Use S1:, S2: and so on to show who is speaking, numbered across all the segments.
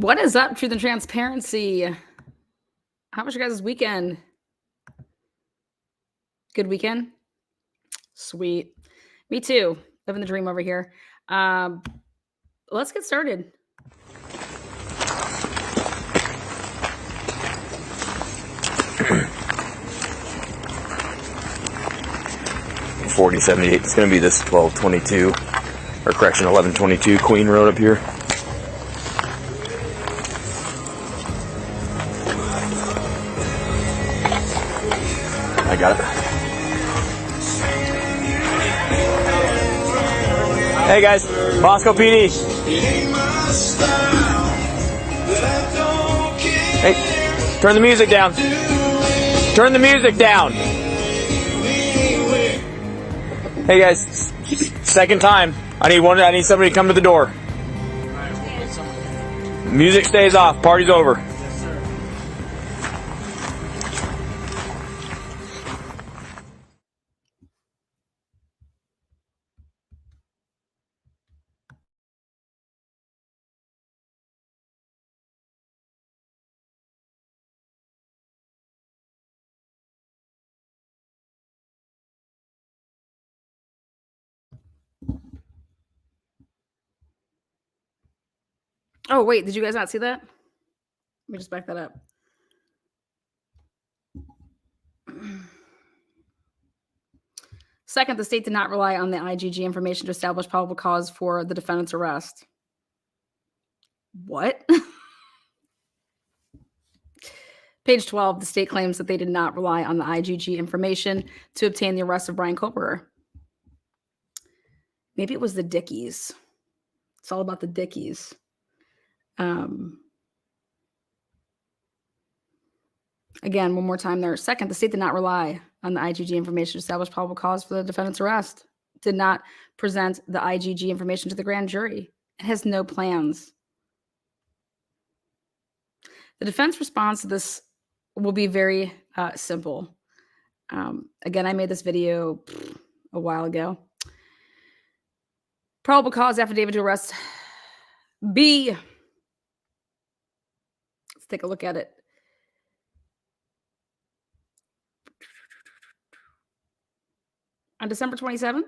S1: What is up, Truth and Transparency? How was your guys' weekend? Good weekend? Sweet. Me too. Living the dream over here. Let's get started.
S2: $40.78. It's going to be this 1222, or correction, 1122 Queen Road up here. I got it. Hey guys, Bosco PD. Hey, turn the music down. Turn the music down. Hey guys, second time. I need somebody to come to the door. Music stays off. Party's over.
S1: Oh, wait, did you guys not see that? Let me just back that up. Second, the state did not rely on the IgG information to establish probable cause for the defendant's arrest. What? Page 12, the state claims that they did not rely on the IgG information to obtain the arrest of Brian Koberger. Maybe it was the Dickies. It's all about the Dickies. Again, one more time there. Second, the state did not rely on the IgG information to establish probable cause for the defendant's arrest. Did not present the IgG information to the grand jury. It has no plans. The defense response to this will be very simple. Again, I made this video a while ago. Probable cause affidavit to arrest B. Let's take a look at it. On December 27th?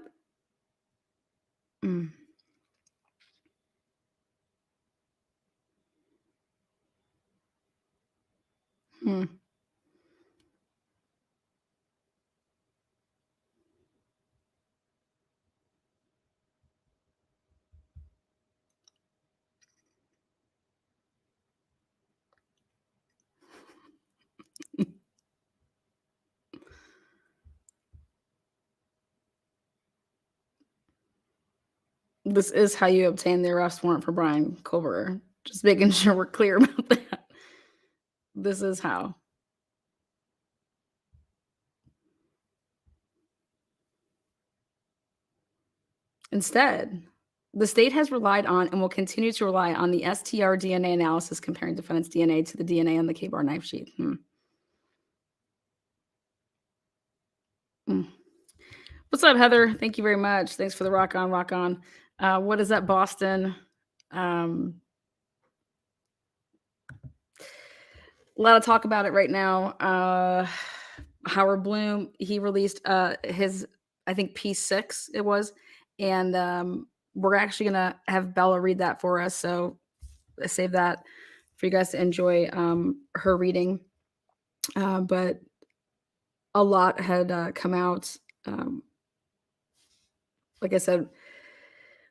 S1: This is how you obtain the arrest warrant for Brian Koberger. Just making sure we're clear about that. This is how. Instead, the state has relied on and will continue to rely on the STR DNA analysis comparing defendant's DNA to the DNA on the K-bar knife sheath. What's up, Heather? Thank you very much. Thanks for the rock on, rock on. What is that, Boston? A lot of talk about it right now. Howard Bloom, he released his, I think, piece 6 it was. And we're actually going to have Bella read that for us. So I save that for you guys to enjoy her reading. But a lot had come out. Like I said,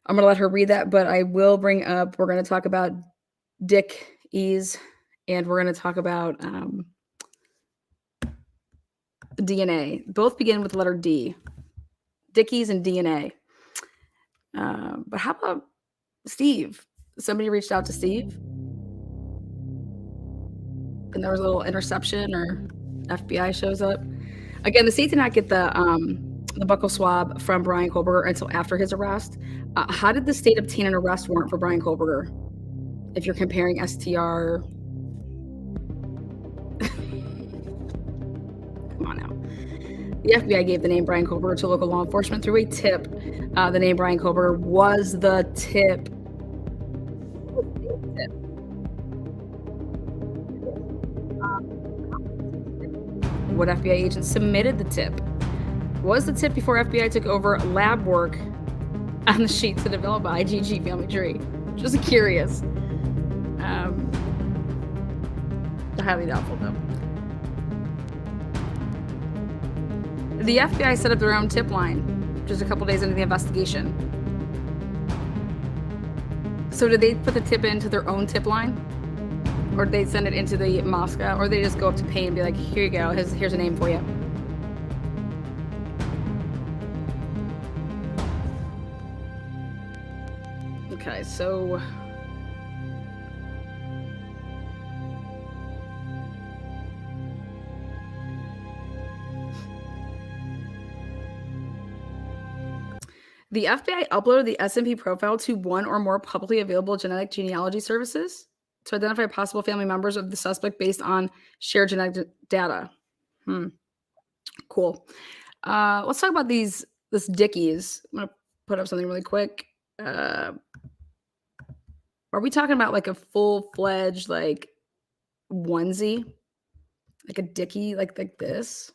S1: I'm going to let her read that, but I will bring up, we're going to talk about Dickies, and we're going to talk about DNA. Both begin with the letter D. Dickies and DNA. But how about Steve? Somebody reached out to Steve, and there was a little interception, or FBI shows up. Again, the state did not get the buccal swab from Brian Koberger until after his arrest. How did the state obtain an arrest warrant for Brian Koberger? If you're comparing STR, come on now. The FBI gave the name Brian Koberger to local law enforcement through a tip. The name Brian Koberger was the tip. what FBI agent submitted the tip. Was the tip before FBI took over lab work on the sheet to develop a IgG family tree? Just curious. Highly doubtful, though. The FBI set up their own tip line just a couple days into the investigation. So did they put the tip into their own tip line? Or did they send it into the Moscow? Or they just go up to Payne and be like, here you go, here's a name for you. Okay, so the FBI uploaded the S&P profile to one or more publicly available genetic genealogy services to identify possible family members of the suspect based on shared genetic data. Cool. Let's talk about this Dickies. I'm gonna put up something really quick. Are we talking about like a full-fledged like onesie, like a Dickie, like this?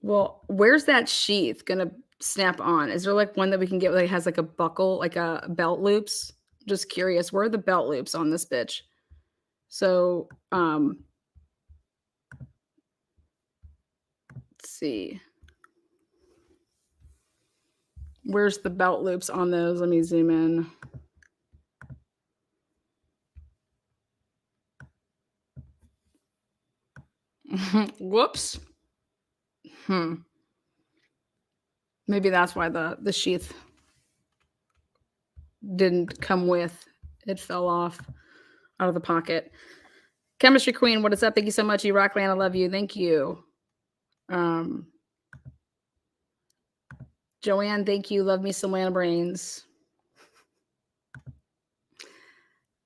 S1: Well, where's that sheath gonna snap on? Is there like one that we can get that has like a buckle, like a belt loops? Just curious, where are the belt loops on this bitch? So, let's see. Where's the belt loops on those? Let me zoom in. Whoops. Maybe that's why the sheath didn't come with. It fell off out of the pocket. Chemistry Queen, what is up? Thank you so much. You rock, man. I love you. Thank you. Joanne, thank you. Love me some Lana Brains.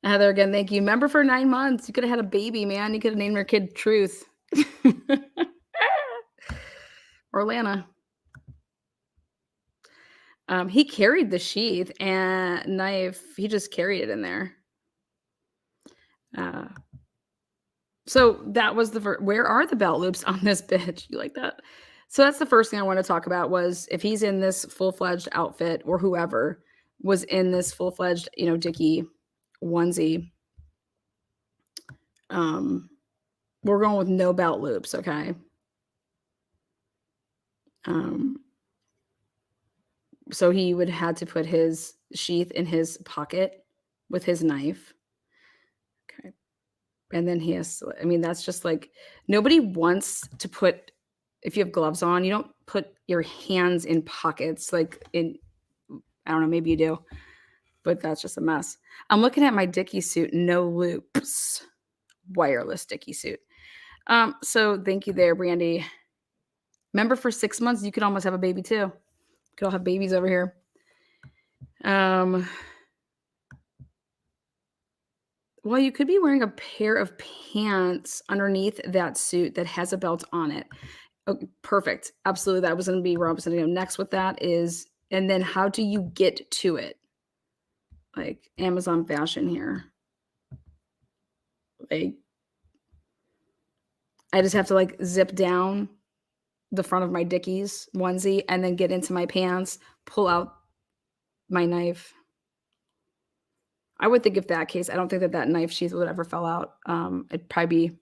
S1: Heather, again, thank you. Member for 9 months. You could have had a baby, man. You could have named your kid Truth. Or Lana. He carried the sheath and knife. He just carried it in there. So that was the first. Where are the belt loops on this bitch? You like that? So that's the first thing I want to talk about was if he's in this full-fledged outfit or whoever was in this full-fledged, Dickie onesie. We're going with no belt loops, okay? So he would have to put his sheath in his pocket with his knife. Okay. And then he has to, that's just like, nobody wants to put, if you have gloves on, you don't put your hands in pockets, like I don't know, maybe you do, but that's just a mess. I'm looking at my Dickie suit, no loops, wireless Dickie suit. So thank you there, Brandy. Remember, for 6 months, you could almost have a baby too. Could all have babies over here. Well, you could be wearing a pair of pants underneath that suit that has a belt on it. Okay, perfect. Absolutely. That was going to be where I was going to go next with that is, and then how do you get to it? Like Amazon fashion here. Like, I just have to like zip down the front of my Dickies onesie and then get into my pants, pull out my knife. I would think if that case, I don't think that knife sheath would ever fell out. It'd probably be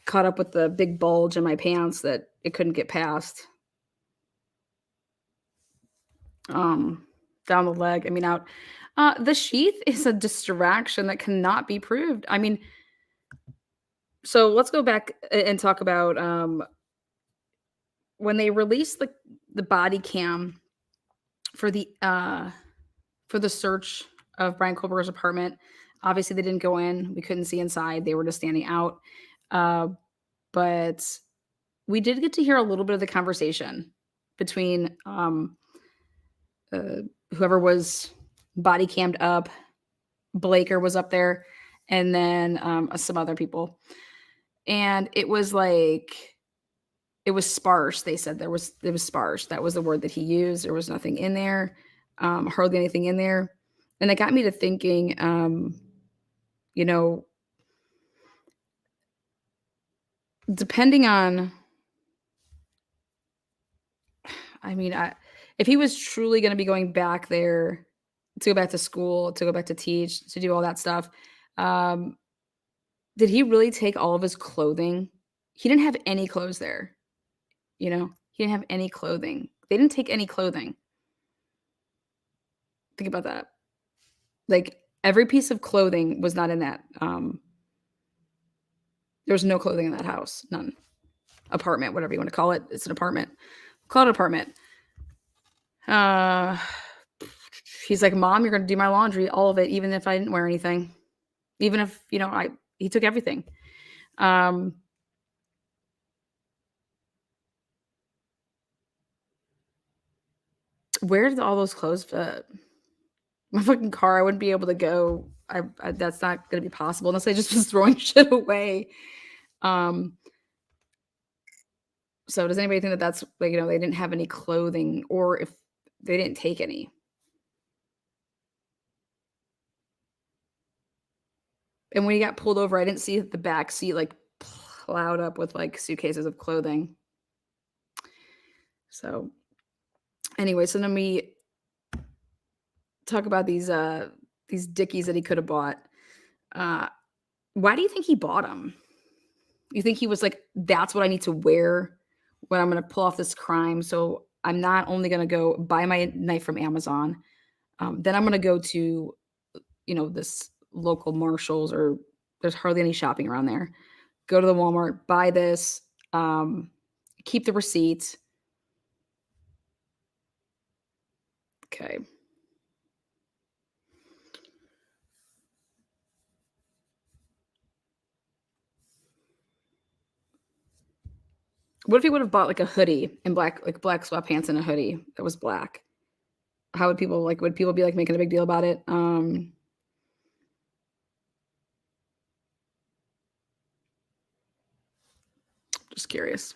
S1: caught up with the big bulge in my pants that it couldn't get past. Down the leg, out. The sheath is a distraction that cannot be proved. So let's go back and talk about when they released the body cam for the search of Brian Kohlberger's apartment. Obviously, they didn't go in. We couldn't see inside. They were just standing out. But we did get to hear a little bit of the conversation between whoever was body cammed up. Blaker was up there, and then some other people. And it was sparse. They said it was sparse. That was the word that he used. There was nothing in there, hardly anything in there. And it got me to thinking, you know, depending on, I mean, if he was truly gonna be going back there to go back to school, to go back to teach, to do all that stuff, um, did he really take all of his clothing? He didn't have any clothes there, you know? He didn't have any clothing. They didn't take any clothing. Think about that. Like, every piece of clothing was not in that, there was no clothing in that house, none. Apartment, whatever you wanna call it. It's an apartment. Call it an apartment. Uh, he's like, "Mom, you're gonna do my laundry, all of it, even if I didn't wear anything. Even if, I he took everything." Um, where did all those clothes fit? My fucking car, I wouldn't be able to go. I that's not gonna be possible unless I just was throwing shit away. Um, so does anybody think that that's like, they didn't have any clothing or if they didn't take any? And when he got pulled over, I didn't see the back seat, like, plowed up with, like, suitcases of clothing. So, anyway, so then we talk about these Dickies that he coulda bought. Uh, why do you think he bought them? You think he was like, "That's what I need to wear when I'm gonna pull off this crime, so I'm not only gonna go buy my knife from Amazon, then I'm gonna go to, this local Marshalls," or there's hardly any shopping around there. Go to the Walmart, buy this, um, keep the receipt. Okay. What if he would've bought, like, a hoodie in black, like, black sweatpants and a hoodie that was black? How would people be, like, making a big deal about it? Just curious.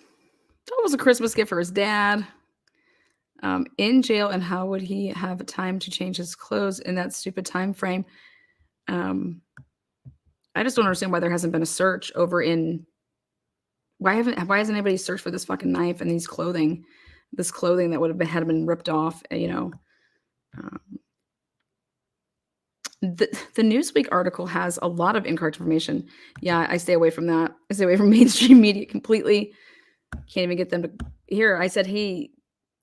S1: That was a Christmas gift for his dad. In jail, and how would he have time to change his clothes in that stupid time frame? Um, I just don't understand why there hasn't been a search over in why hasn't anybody searched for this fucking knife and this clothing that would have been had been ripped off, Um, the Newsweek article has a lot of incorrect information. Yeah, I stay away from that. I stay away from mainstream media completely. Can't even get them to here. I said, "Hey,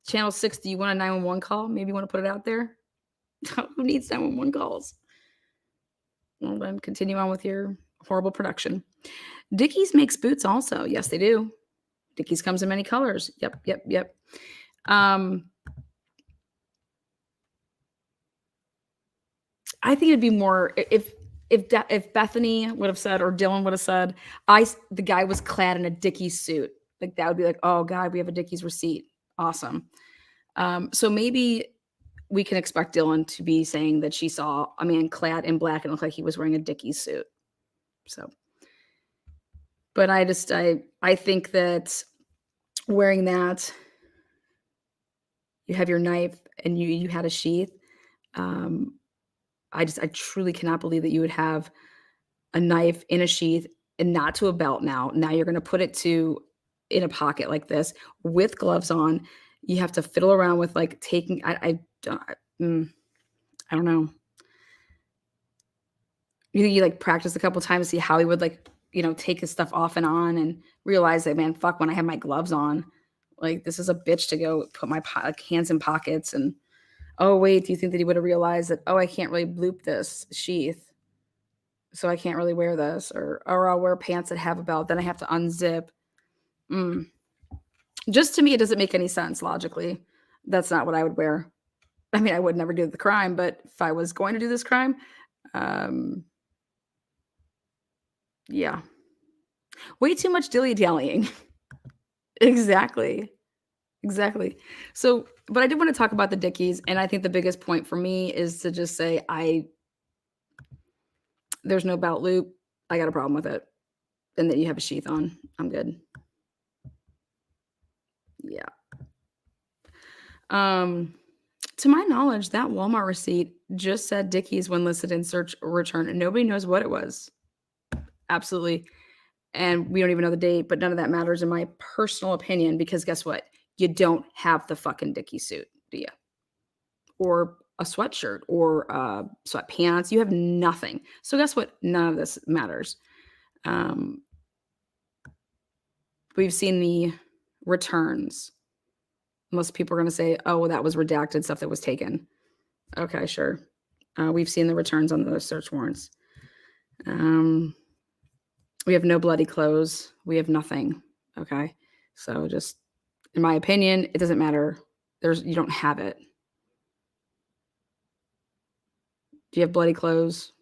S1: channel 6, do you want a 911 call? Maybe you wanna put it out there?" Who needs 911 calls? Well, then continue on with your horrible production. Dickies makes boots also. Yes, they do. Dickies comes in many colors. Yep, yep, yep. Um, I think it'd be more if Bethany would have said or Dylan would have said, the guy was clad in a Dickies suit. Like that would be like, oh God, we have a Dickies receipt. Awesome. So maybe we can expect Dylan to be saying that she saw a man clad in black and looked like he was wearing a Dickies suit. So, but I think that wearing that, you have your knife and you had a sheath. Um, I truly cannot believe that you would have a knife in a sheath and not to a belt now. Now you're gonna put it to in a pocket like this with gloves on. You have to fiddle around with, like, taking I don't I don't know. You think you, like, practice a couple times, see how he would, like, take his stuff off and on and realize that, "Man, fuck, when I have my gloves on, like, this is a bitch to go put my hands in pockets," and, "Oh, wait, do you think that he would have realized that, oh, I can't really loop this sheath, so I can't really wear this," or I'll wear pants that have a belt, then I have to unzip. Mm. Just to me, it doesn't make any sense logically. That's not what I would wear. I mean, I would never do the crime, but if I was going to do this crime, um, yeah. Way too much dilly-dallying. Exactly, exactly. So, but I did wanna talk about the Dickies, and I think the biggest point for me is to just say, there's no belt loop, I got a problem with it, and that you have a sheath on, I'm good. Yeah. Um, To my knowledge, that Walmart receipt just said Dickies when listed in search or return, and nobody knows what it was. Absolutely. And we don't even know the date, but none of that matters in my personal opinion because guess what? You don't have the fucking Dickie suit, do you? Or a sweatshirt or sweatpants. You have nothing. So guess what? None of this matters. Um, we've seen the returns. Most people are going to say, "Oh, well, that was redacted stuff that was taken." Okay, sure. We've seen the returns on those search warrants. We have no bloody clothes. We have nothing. Okay, so just in my opinion, it doesn't matter. You don't have it. Do you have bloody clothes?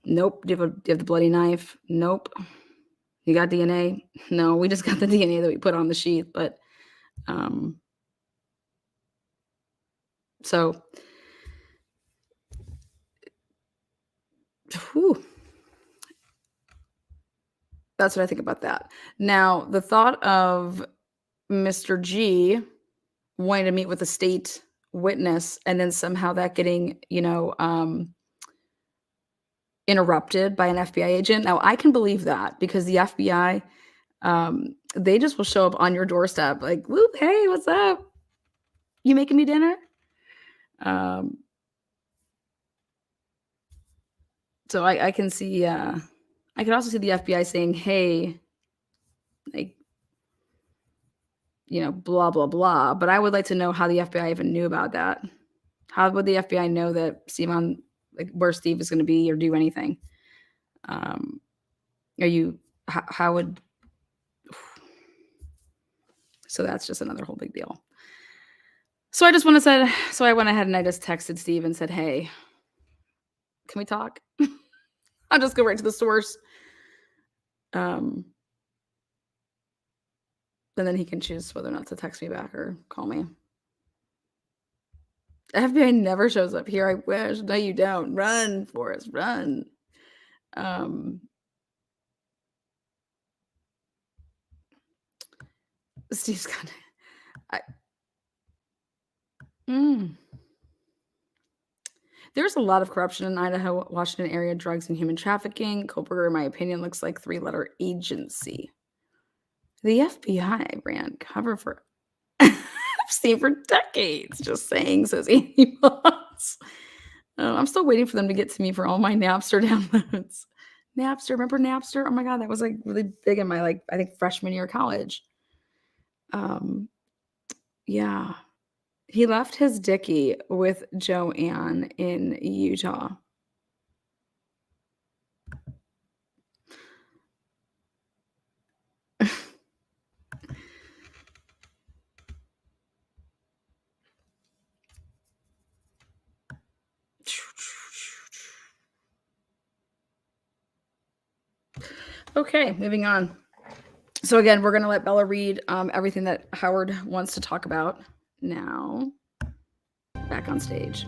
S1: Nope. Do you have the bloody knife? Nope. You got DNA? No, we just got the DNA that we put on the sheet, but so whew, that's what I think about that. Now, the thought of Mr. G wanting to meet with a state witness and then somehow that getting, interrupted by an FBI agent. Now, I can believe that because the FBI, they just will show up on your doorstep like, "Whoop, hey, what's up? You making me dinner?" So I can see, I could also see the FBI saying, "Hey, like, blah, blah, blah." But I would like to know how the FBI even knew about that. How would the FBI know that like where Steve is going to be or do anything? How would, so that's just another whole big deal. So I went ahead and I just texted Steve and said, "Hey, can we talk?" I'll just go right to the source. And then he can choose whether or not to text me back or call me. FBI never shows up here. I wish. No, you don't. Run, Forrest, run. Steve's got. There's a lot of corruption in Idaho, Washington area, drugs and human trafficking. Kohlberger, in my opinion, looks like 3-letter agency. The FBI ran cover for Epstein for decades. Just saying, says Andy Moss. I'm still waiting for them to get to me for all my Napster downloads. Napster, remember Napster? Oh my god, that was like really big in my I think freshman year of college. Yeah. He left his Dickie with Joanne in Utah. Okay, moving on. So again, we're going to let Bella read everything that Howard wants to talk about now. Back on stage.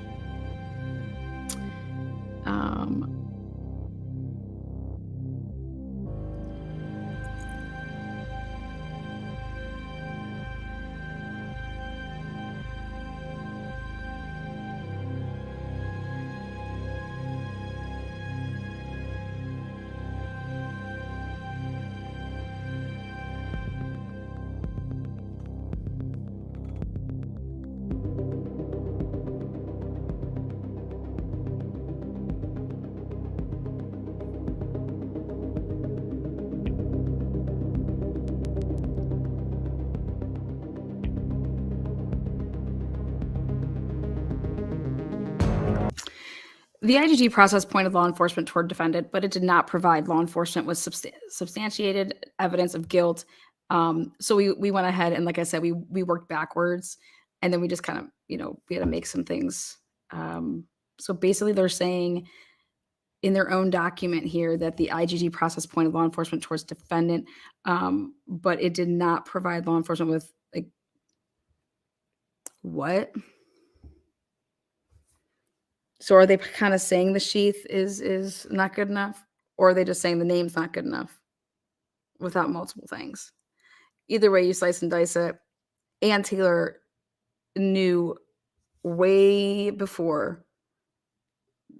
S1: The IGG process pointed law enforcement toward defendant, but it did not provide law enforcement with substantiated evidence of guilt. So we went ahead and, like I said, we worked backwards, and then we just kind of, we had to make some things. So basically, they're saying in their own document here that the IGG process pointed law enforcement towards defendant, but it did not provide law enforcement with what? So are they kind of saying the sheath is not good enough, or are they just saying the name's not good enough without multiple things? Either way, you slice and dice it. Ann Taylor knew way before.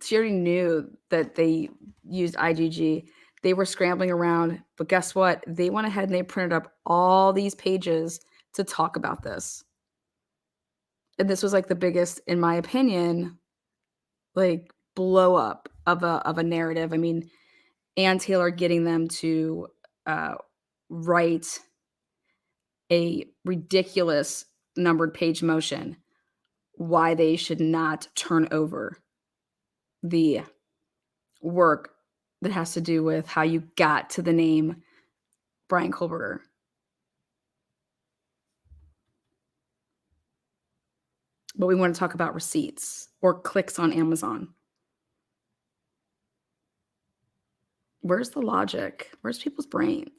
S1: She already knew that they used IgG. They were scrambling around, but guess what? They went ahead and they printed up all these pages to talk about this. And this was like the biggest, in my opinion, like blow up of a narrative. I mean, Ann Taylor getting them to uh, write a ridiculous numbered page motion why they should not turn over the work that has to do with how you got to the name Brian Kohlberger. But we want to talk about receipts or clicks on Amazon. Where's the logic? Where's people's brains?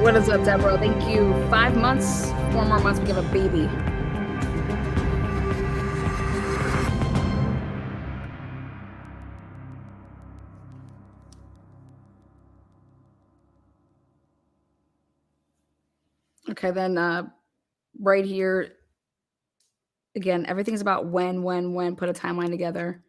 S1: What is up, Deborah? Thank you. 5 months, 4 more months, we have a baby. Okay, then right here, again, everything's about when, put a timeline together.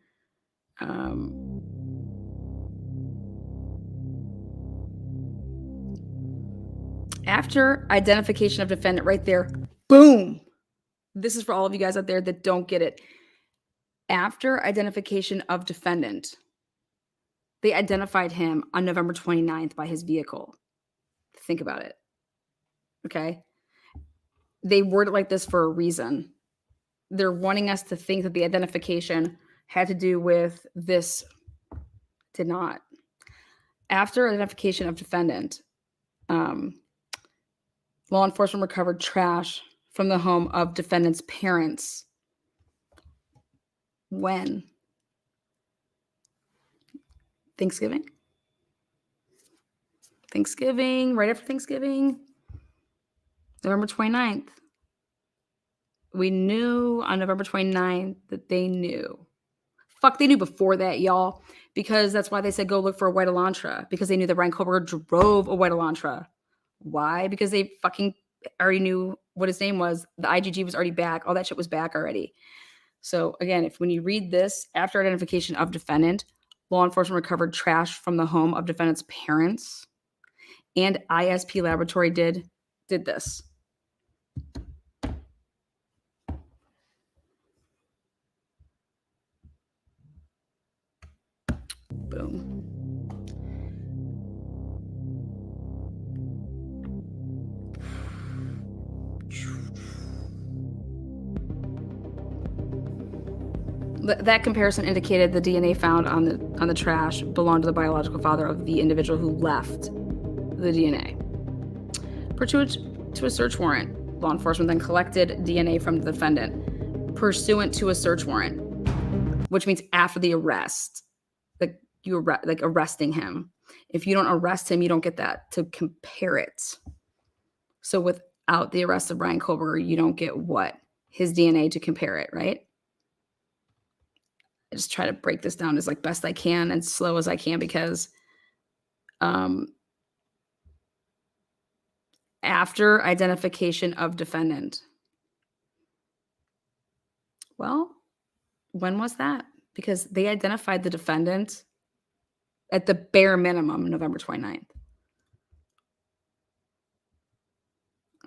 S1: After identification of defendant, right there, boom. This is for all of you guys out there that don't get it. After identification of defendant, they identified him on November 29th by his vehicle. Think about it. Okay. They word it like this for a reason. They're wanting us to think that the identification had to do with this. Did not. After identification of defendant, law enforcement recovered trash from the home of defendant's parents. When? Thanksgiving, right after Thanksgiving, November 29th. We knew on November 29th that they knew. Fuck, they knew before that, y'all, because that's why they said go look for a white Elantra, because they knew that Brian Kohlberger drove a white Elantra. Why? Because they fucking already knew what his name was. The IgG was already back. All that shit was back already. So again, when you read this, after identification of defendant, law enforcement recovered trash from the home of defendant's parents, and ISP Laboratory did this. Boom. That comparison indicated the DNA found on the trash belonged to the biological father of the individual who left the DNA. Pursuant to a search warrant, law enforcement then collected DNA from the defendant pursuant to a search warrant, which means after the arrest, like arresting him. If you don't arrest him, you don't get that to compare it. So without the arrest of Brian Kohlberger, you don't get what? His DNA to compare it, right? I just try to break this down as like best I can and slow as I can, because after identification of defendant. Well, when was that? Because they identified the defendant at the bare minimum November 29th.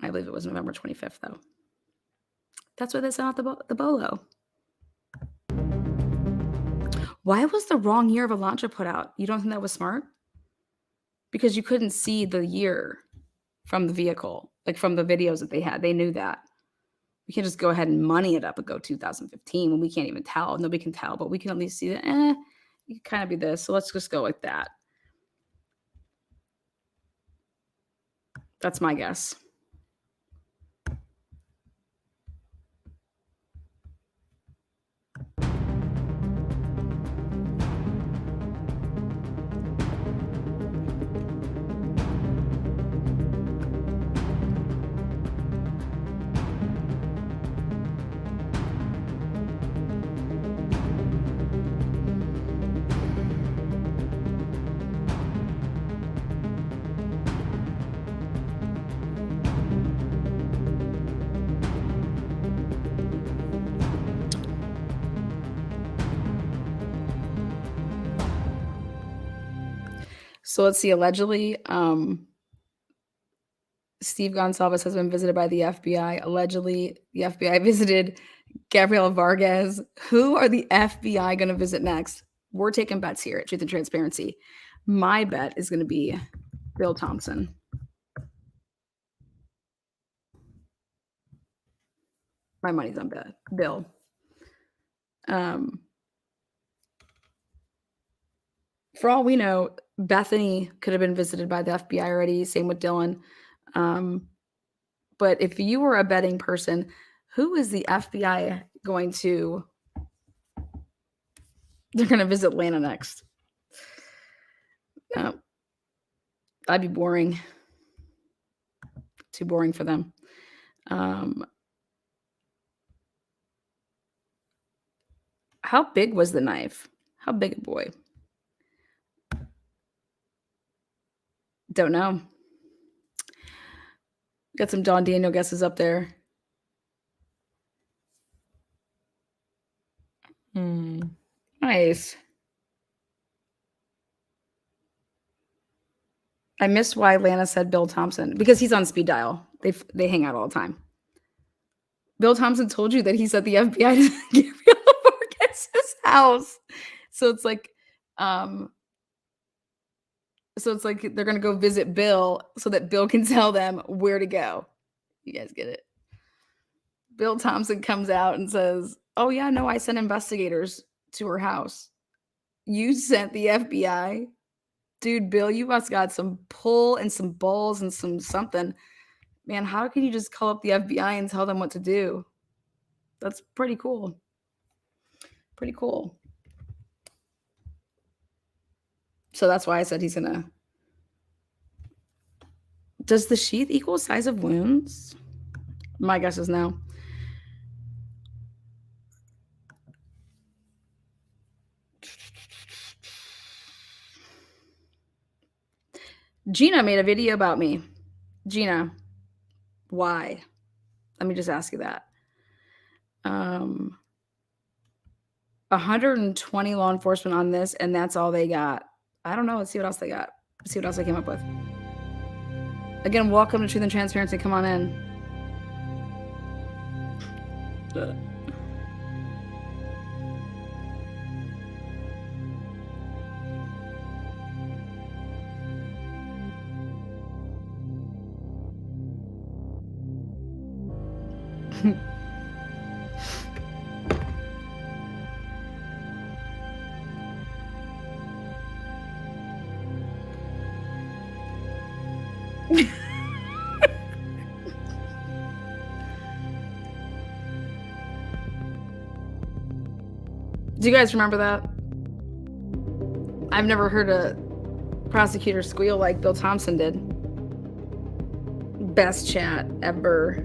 S1: I believe it was November 25th, though. That's why they sent out the BOLO. Why was the wrong year of Elantra put out? You don't think that was smart? Because you couldn't see the year from the vehicle, like from the videos that they had. They knew that. We can't just go ahead and money it up and go 2015 when we can't even tell. Nobody can tell, but we can at least see that, it could kind of be this. So let's just go like that. That's my guess. So let's see. Allegedly, Steve Gonsalves has been visited by the FBI. Allegedly, the FBI visited Gabriela Vargas. Who are the FBI going to visit next? We're taking bets here at Truth and Transparency. My bet is going to be Bill Thompson. My money's on Bill. For all we know, Bethany could have been visited by the FBI already. Same with Dylan. But if you were a betting person, who is the FBI going to? They're going to visit Atlanta next. That'd be boring. Too boring for them. How big was the knife? How big a boy? Don't know. Got some Don Daniel guesses up there. Nice. I missed why Lana said Bill Thompson, because he's on speed dial. They hang out all the time. Bill Thompson told you that he's at the FBI to Gabriela Vargas' house. So it's like they're gonna go visit Bill so that Bill can tell them where to go. You guys get it? Bill Thompson comes out and says, "Oh yeah, no, I sent investigators to her house." You sent the FBI? Dude, Bill, you must got some pull and some balls and some something. Man, how can you just call up the FBI and tell them what to do? That's pretty cool. Pretty cool. So that's why I said he's gonna. Does the sheath equal size of wounds? My guess is no. Gina made a video about me. Gina, why? Let me just ask you that. 120 law enforcement on this, and that's all they got. I don't know. Let's see what else they got. Let's see what else I came up with. Again, welcome to Truth and Transparency. Come on in. Do you guys remember that? I've never heard a prosecutor squeal like Bill Thompson did. Best chat ever.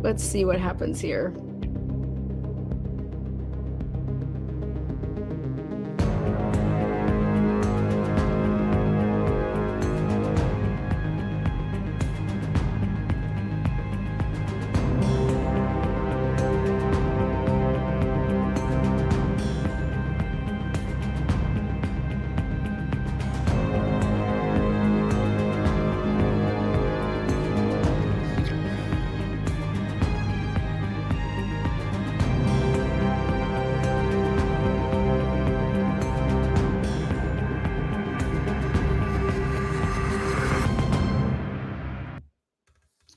S1: Let's see what happens here.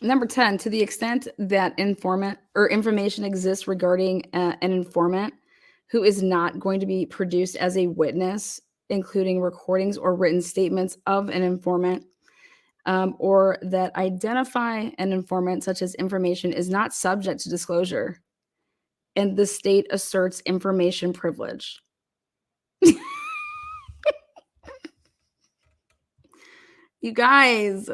S1: Number 10, to the extent that informant or information exists regarding an informant who is not going to be produced as a witness, including recordings or written statements of an informant, or that identify an informant, such as information, is not subject to disclosure, and the state asserts information privilege. You guys,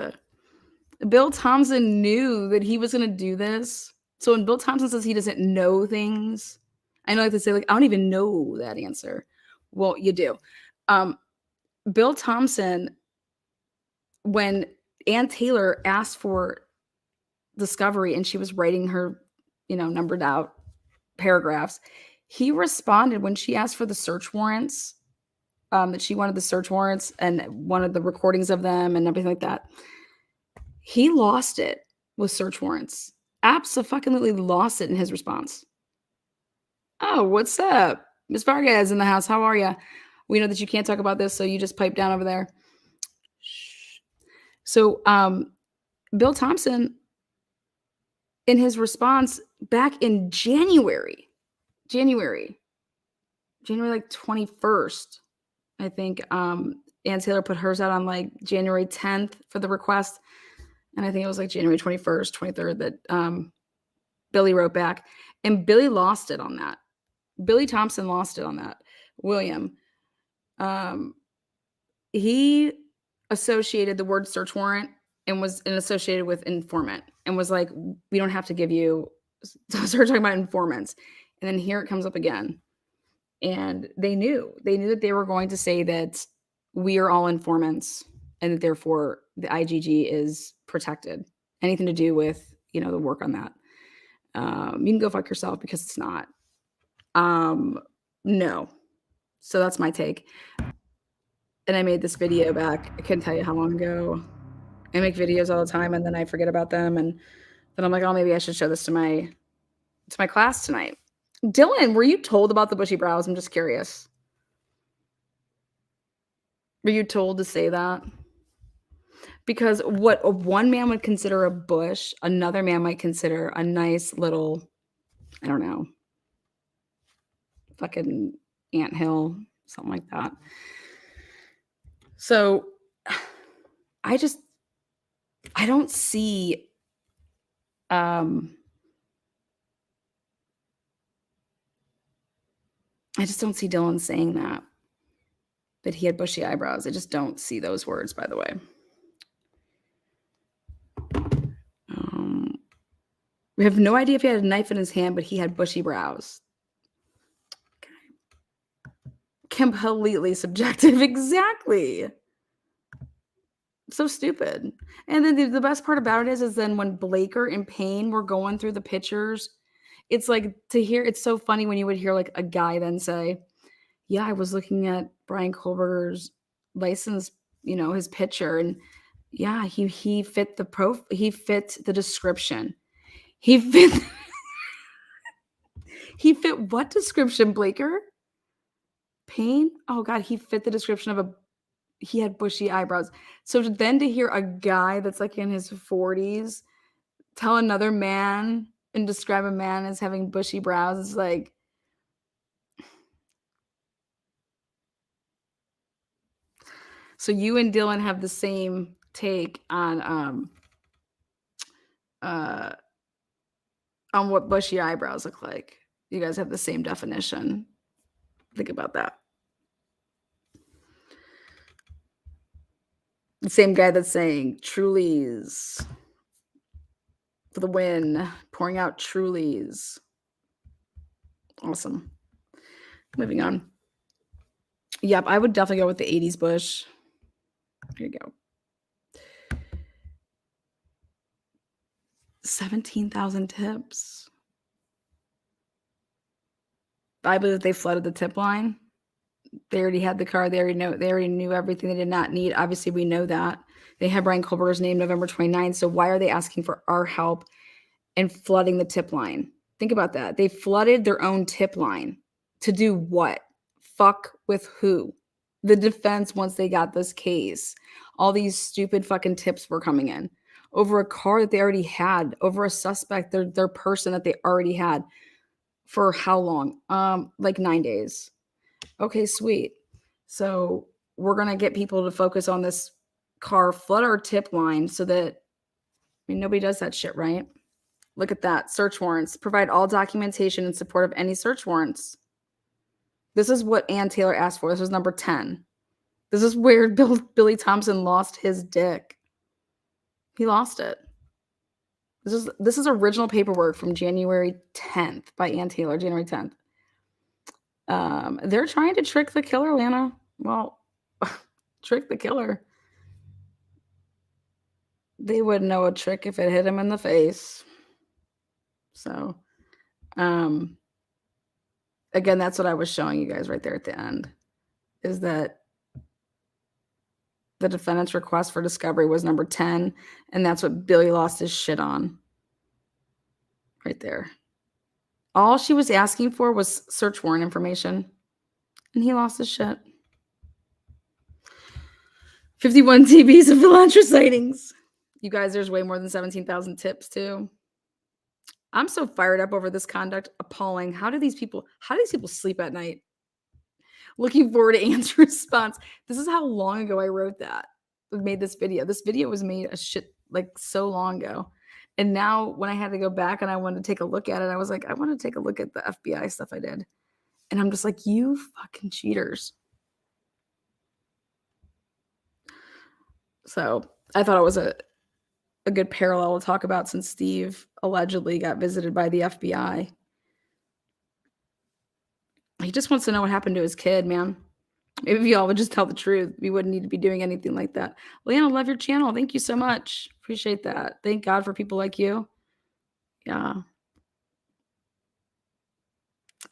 S1: Bill Thompson knew that he was going to do this. So when Bill Thompson says he doesn't know things, I know like they say, like, I don't even know that answer. Well, you do. Bill Thompson, when Ann Taylor asked for discovery and she was writing her, numbered out paragraphs, he responded when she asked for the search warrants that she wanted the search warrants and wanted the recordings of them and everything like that. He lost it with search warrants. Abso-fucking-lutely lost it in his response. "Oh, what's up? Miss Vargas in the house. How are you? We know that you can't talk about this, so you just pipe down over there." Shh. So, Bill Thompson, in his response back in January, like 21st, I think, Ann Taylor put hers out on like January 10th for the request. And I think it was like January 21st, 23rd that Billy wrote back. And Billy lost it on that. Billy Thompson lost it on that. William. He associated the word search warrant and was associated with informant and was like, we don't have to give you. So I started talking about informants. And then here it comes up again. And they knew that they were going to say that we are all informants and that therefore the IGG is protected. Anything to do with, the work on that. You can go fuck yourself because it's not. No. So that's my take. And I made this video back. I couldn't tell you how long ago. I make videos all the time and then I forget about them. And then I'm like, oh, maybe I should show this to my class tonight. Dylan, were you told about the bushy brows? I'm just curious. Were you told to say that? Because what one man would consider a bush, another man might consider a nice little, I don't know, fucking anthill, something like that. So I don't see I just don't see Dylan saying that he had bushy eyebrows. I just don't see those words, by the way. We have no idea if he had a knife in his hand, but he had bushy brows. Okay. Completely subjective. Exactly. So stupid. And then the best part about it is then when Blaker and Payne were going through the pictures, it's like to hear, it's so funny when you would hear like a guy then say, yeah, I was looking at Brian Kohlberger's license, his picture, and yeah, he fit he fit the description. He fit he fit what description, Blaker? Payne? Oh god, he fit the description of he had bushy eyebrows. So then to hear a guy that's like in his 40s tell another man and describe a man as having bushy brows is like, so you and Dylan have the same take on what bushy eyebrows look like. You guys have the same definition. Think about that. The same guy that's saying Trulies for the win, pouring out Trulies. Awesome. Moving on. Yep, I would definitely go with the 80s bush. Here you go. 17,000 tips. I believe they flooded the tip line. They already had the car. They already knew everything they did not need. Obviously, we know that. They had Brian Kohlberger's name November 29th. So why are they asking for our help and flooding the tip line? Think about that. They flooded their own tip line to do what? Fuck with who? The defense, once they got this case, all these stupid fucking tips were coming in over a car that they already had, over a suspect, their person that they already had for how long? Like 9 days. Okay, sweet. So we're going to get people to focus on this car, flood our tip line so that, nobody does that shit, right? Look at that. Search warrants. Provide all documentation in support of any search warrants. This is what Ann Taylor asked for. This was number 10. This is where Billy Thompson lost his dick. He lost it. This is original paperwork from January 10th by Ann Taylor, January 10th. They're trying to trick the killer, Lana. Well, trick the killer. They wouldn't know a trick if it hit him in the face. So, again, that's what I was showing you guys right there at the end, is that The defendant's request for discovery was number 10, and that's what Billy lost his shit on. Right there. All she was asking for was search warrant information, and he lost his shit. 51 TVs of Villantra sightings. You guys, there's way more than 17,000 tips, too. I'm so fired up over this conduct. Appalling. How do these people sleep at night? Looking forward to answer response. This is how long ago I wrote that. I made this video. This video was made a shit like so long ago. And now when I had to go back and I wanted to take a look at it, I was like, I want to take a look at the FBI stuff I did. And I'm just like, you fucking cheaters. So I thought it was a good parallel to talk about since Steve allegedly got visited by the FBI. He just wants to know what happened to his kid, man. Maybe if y'all would just tell the truth, we wouldn't need to be doing anything like that. Leanna, love your channel. Thank you so much. Appreciate that. Thank God for people like you. Yeah.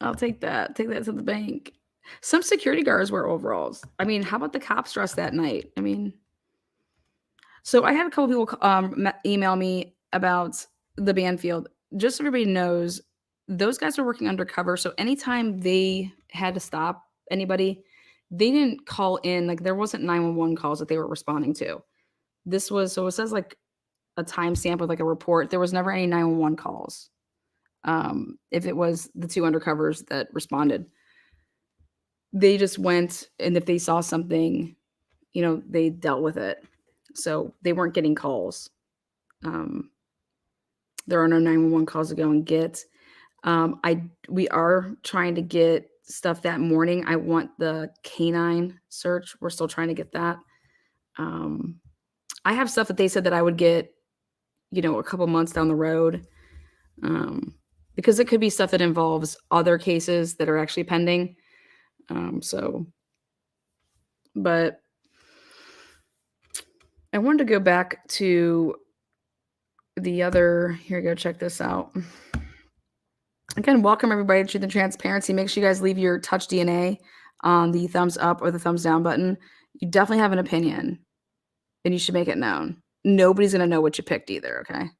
S1: I'll take that. Take that to the bank. Some security guards wear overalls. I mean, how about the cops dress that night? I mean, so I had a couple people email me about the Banfield. Just so everybody knows, those guys are working undercover. So anytime they had to stop anybody, they didn't call in. Like there wasn't 911 calls that they were responding to. This was, so it says like a timestamp with like a report. There was never any 911 calls. If it was the two undercovers that responded, they just went, and if they saw something, you know, they dealt with it. So they weren't getting calls. There are no 911 calls to go and get. We are trying to get stuff that morning. I want the canine search. We're still trying to get that. I have stuff that they said that I would get, you know, a couple months down the road, because it could be stuff that involves other cases that are actually pending. But I wanted to go back to the other, here you go, check this out. Again, welcome everybody to Truth and Transparency. Make sure you guys leave your touch DNA on the thumbs up or the thumbs down button. You definitely have an opinion, and you should make it known. Nobody's going to know what you picked either, okay?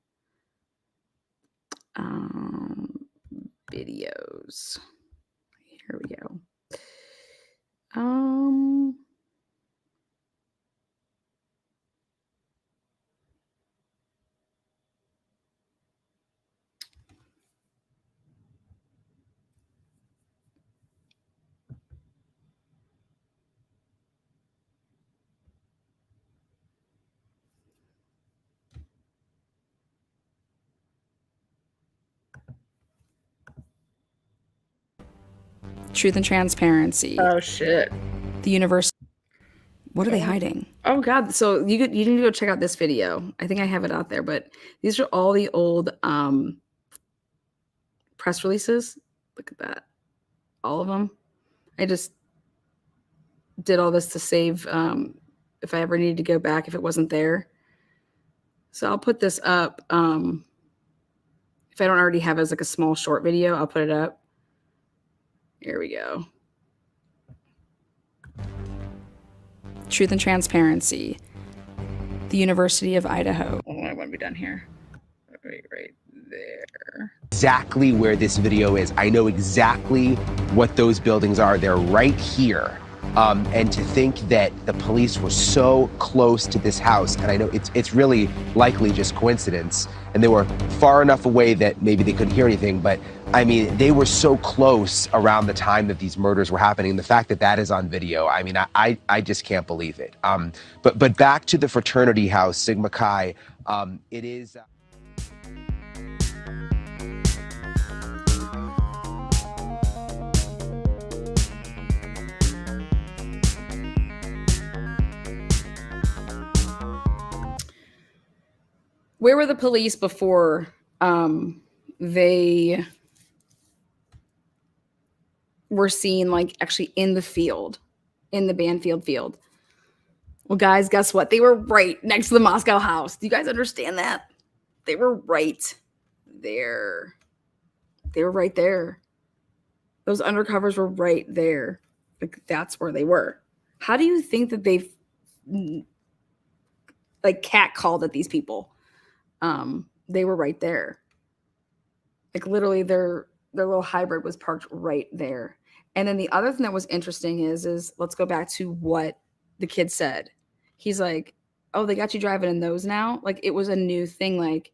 S1: Videos. Here we go. Truth and Transparency. Oh shit. The universe. What are they hiding? Oh God. So you need to go check out this video. I think I have it out there, but these are all the old press releases. Look at that. All of them. I just did all this to save if I ever needed to go back if it wasn't there. So I'll put this up. If I don't already have it as like a small short video, I'll put it up. Here we go. Truth and Transparency. The University of Idaho. Oh, I want to be done here. Right there.
S3: Exactly where this video is. I know exactly what those buildings are. They're right here. And to think that the police were so close to this house, and I know it's really likely just coincidence, and they were far enough away that maybe they couldn't hear anything, but I mean, they were so close around the time that these murders were happening. The fact that that is on video, I mean, I just can't believe it. But back to the fraternity house, Sigma Chi, it is...
S1: Where were the police before they were seen like actually in the field, in the Banfield field? Well, guys, guess what? They were right next to the Moscow house. Do you guys understand that? They were right there. They were right there. Those undercovers were right there. Like that's where they were. How do you think that they like cat called at these people. They were right there. Like literally their little hybrid was parked right there. And then the other thing that was interesting is let's go back to what the kid said. He's like, "Oh, they got you driving in those now?" Like it was a new thing, like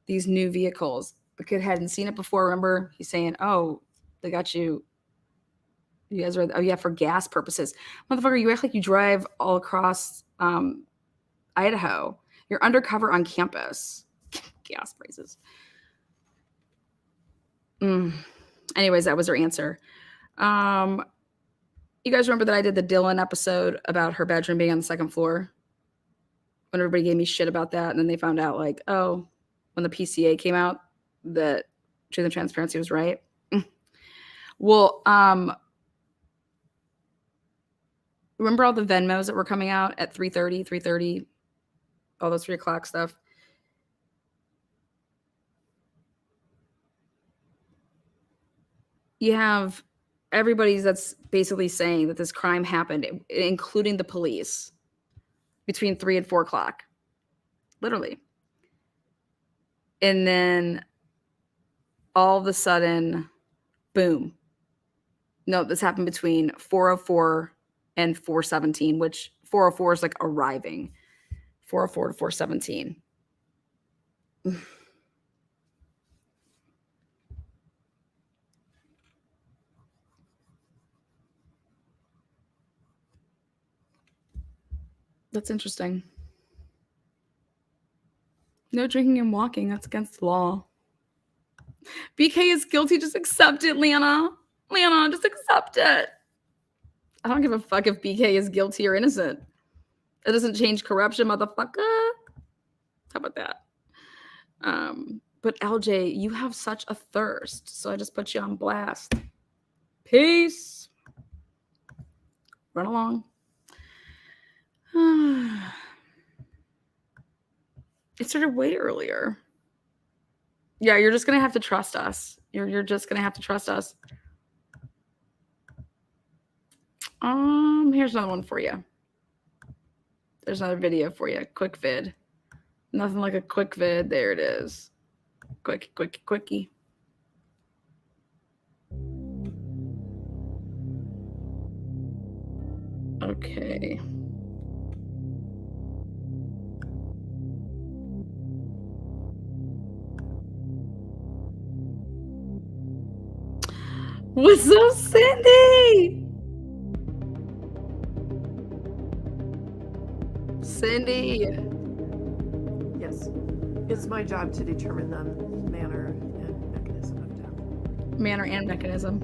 S1: these new vehicles. The kid hadn't seen it before. Remember, he's saying, "Oh, they got you. You guys are oh yeah for gas purposes, motherfucker. You act like you drive all across Idaho. You're undercover on campus. Gas prices." Anyways, that was her answer. You guys remember that I did the Dylan episode about her bedroom being on the second floor? When everybody gave me shit about that, and then they found out, like, oh, when the PCA came out, that Truth and Transparency was right. Well, remember all the Venmos that were coming out at 3:30, all those 3 o'clock stuff? You have everybody's that's basically saying that this crime happened, including the police, between 3 and 4 o'clock. Literally. And then all of a sudden, boom. No, this happened between 4:04 and 4:17, which 4:04 is like arriving. 4:04 to 4:17. That's interesting. No drinking and walking. That's against the law. BK is guilty. Just accept it, Lana. Lana, just accept it. I don't give a fuck if BK is guilty or innocent. It doesn't change corruption, motherfucker. How about that? But LJ, you have such a thirst, so I just put you on blast. Peace. Run along. It started way earlier. Yeah, you're just gonna have to trust us. You're just gonna have to trust us. Here's another one for you. There's another video for you. Quick vid. Nothing like a quick vid. There it is. Quickie. Okay. What's up, Cindy? Cindy.
S4: Yes. It's my job to determine the manner and mechanism of death.
S1: Manner and mechanism.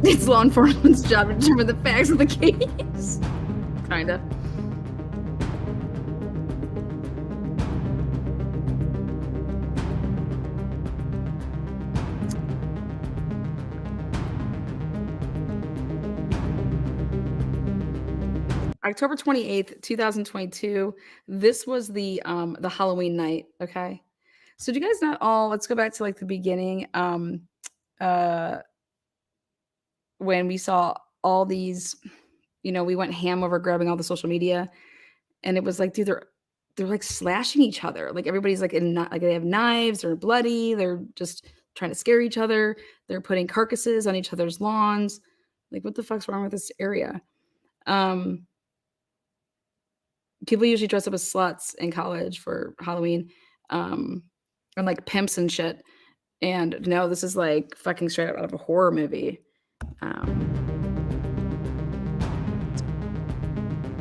S1: It's law enforcement's job to determine the facts of the case. Kinda. October 28th, 2022. This was the Halloween night, okay? So do you guys not all let's go back to like the beginning. When we saw all these, we went ham over grabbing all the social media, and it was like, dude, they're like slashing each other. Like everybody's like like they have knives, they're bloody, they're just trying to scare each other. They're putting carcasses on each other's lawns. Like, what the fuck's wrong with this area? People usually dress up as sluts in college for Halloween, and like pimps and shit. And no, this is like fucking straight out of a horror movie.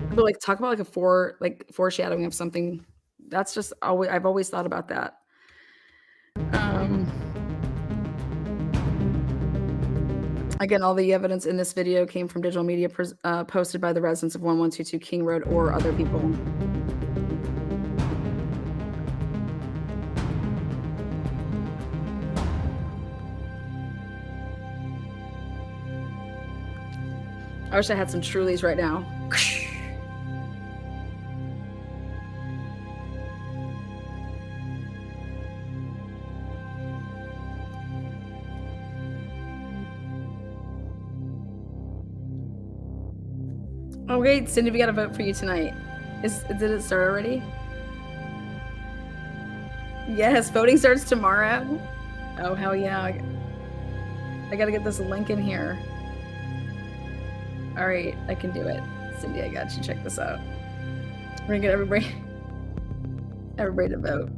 S1: But like talk about like foreshadowing of something. That's just I've always thought about that. Again, all the evidence in this video came from digital media posted by the residents of 1122 King Road or other people. I wish I had some Trulies right now. Oh wait, Cindy, we got to vote for you tonight. Did it start already? Yes, voting starts tomorrow. Oh hell yeah! I gotta get this link in here. All right, I can do it. Cindy, I got you. Check this out. We're gonna get everybody to vote.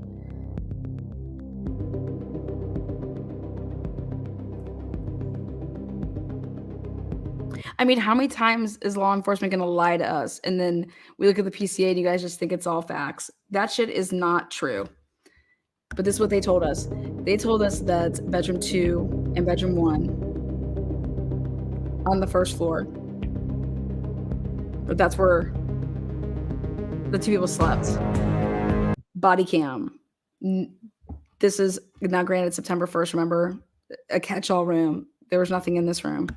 S1: I mean, how many times is law enforcement going to lie to us? And then we look at the PCA and you guys just think it's all facts. That shit is not true. But this is what they told us. They told us that bedroom 2 and bedroom 1 on the first floor. But that's where the 2 people slept. Body cam. This is now granted September 1st, remember? A catch-all room. There was nothing in this room.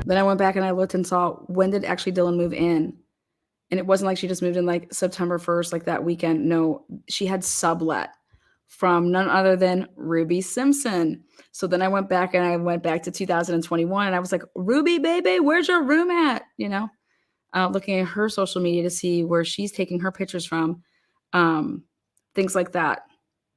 S1: Then I went back and I looked and saw when did actually Dylan move in. And it wasn't like she just moved in like September 1st, like that weekend. No, she had sublet from none other than Ruby Simpson. So then I went back to 2021 and I was like, Ruby, baby, where's your room at? You know, looking at her social media to see where she's taking her pictures from, things like that,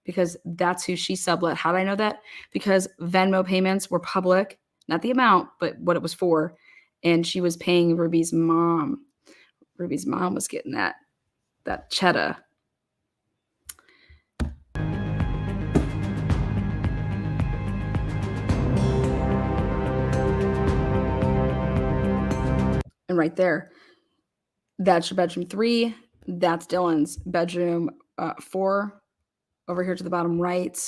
S1: because that's who she sublet. How did I know that? Because Venmo payments were public, not the amount, but what it was for. And she was paying Ruby's mom. Ruby's mom was getting that cheddar. And right there, that's your bedroom 3. That's Dylan's bedroom 4 over here to the bottom right.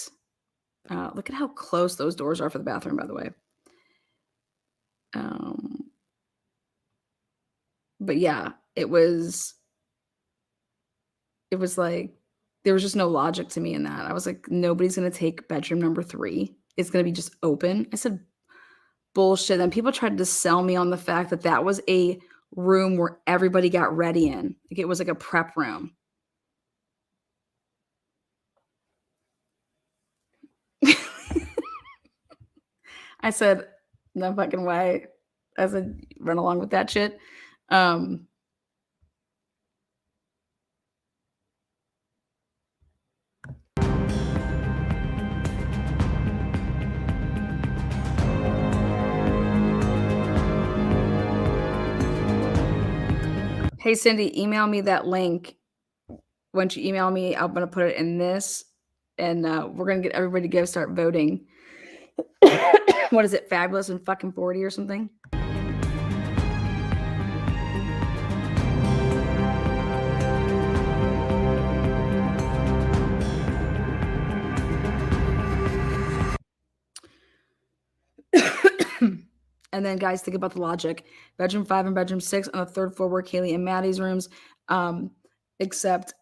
S1: Look at how close those doors are for the bathroom, by the way. But yeah, it was like there was just no logic to me in that. I was like, nobody's gonna take bedroom number 3. It's gonna be just open. I said, bullshit. And people tried to sell me on the fact that that was a room where everybody got ready in. Like it was like a prep room. I said, no fucking way. I said, run along with that shit. Hey, Cindy, email me that link. Once you email me, I'm going to put it in this, and we're going to get everybody to start voting. What is it, Fabulous and fucking 40 or something? And then, guys, think about the logic. Bedroom 5 and bedroom 6 on the 3rd floor were Kaylee and Maddie's rooms, except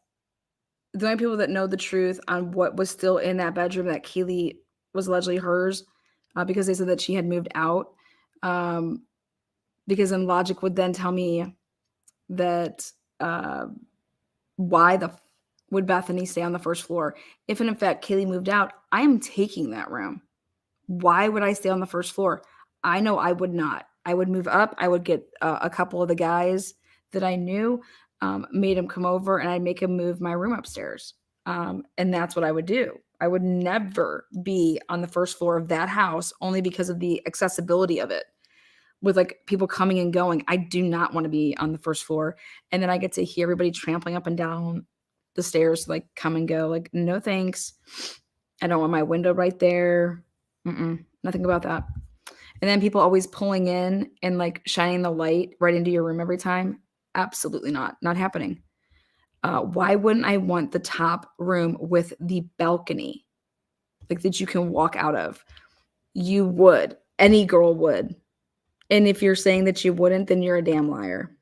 S1: the only people that know the truth on what was still in that bedroom that Kaylee was allegedly hers, because they said that she had moved out. Because then logic would then tell me that why would Bethany stay on the 1st floor? If in fact Kaylee moved out, I am taking that room. Why would I stay on the 1st floor? I know I would not. I would move up. I would get a couple of the guys that I knew, made them come over, and I'd make them move my room upstairs. And that's what I would do. I would never be on the 1st floor of that house only because of the accessibility of it. With like people coming and going, I do not want to be on the 1st floor. And then I get to hear everybody trampling up and down the stairs, like come and go. Like, no thanks. I don't want my window right there. Nothing about that. And then people always pulling in and like shining the light right into your room every time. Absolutely not. Not happening. Why wouldn't I want the top room with the balcony, like that you can walk out of? You would. Any girl would. And if you're saying that you wouldn't, then you're a damn liar.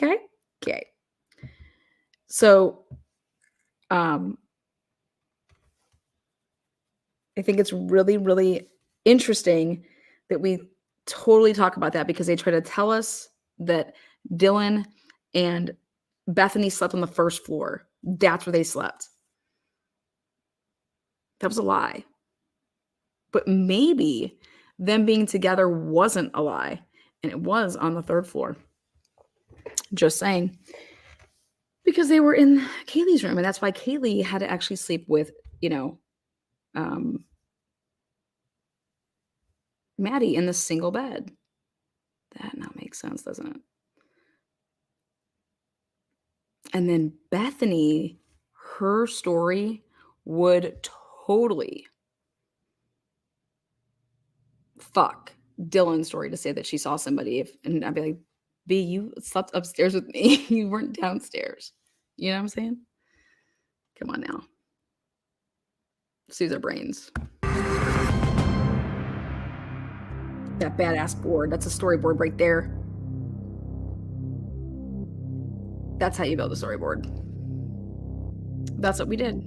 S1: Okay? Okay. So, I think it's really, really interesting that we totally talk about that, because they try to tell us that Dylan and Bethany slept on the 1st floor. That's where they slept. That was a lie. But maybe them being together wasn't a lie. And it was on the 3rd floor. Just saying. Because they were in Kaylee's room, and that's why Kaylee had to actually sleep with, Maddie in the single bed. That now makes sense, doesn't it? And then Bethany, her story would totally fuck Dylan's story to say that she saw somebody, and I'd be like, B, you slept upstairs with me. You weren't downstairs. You know what I'm saying? Come on now. Let's use our brains. That badass board. That's a storyboard right there. That's how you build a storyboard. That's what we did.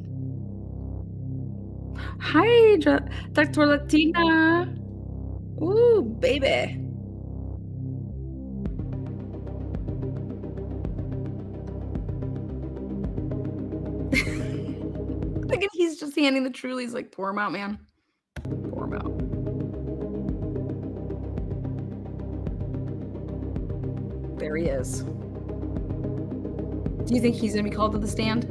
S1: Hi, Dr. Latina. Ooh, baby. Thinking he's just handing the Trulies, like, pour them out, man. Pour them out. There he is. Do you think he's gonna be called to the stand?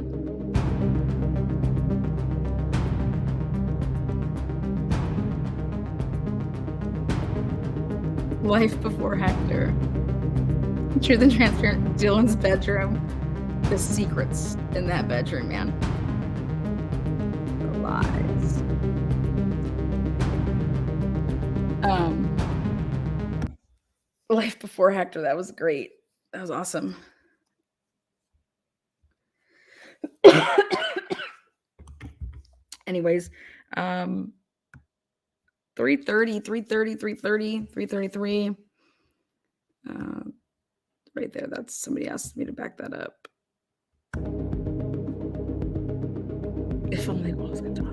S1: Life before Hector. Truth and transparent. Dylan's bedroom. The secrets in that bedroom, man. The lies. Life before Hector. That was great. That was awesome. Anyways, 3:30, 3:33. Right there. That's somebody asked me to back that up. If only I was gonna talk.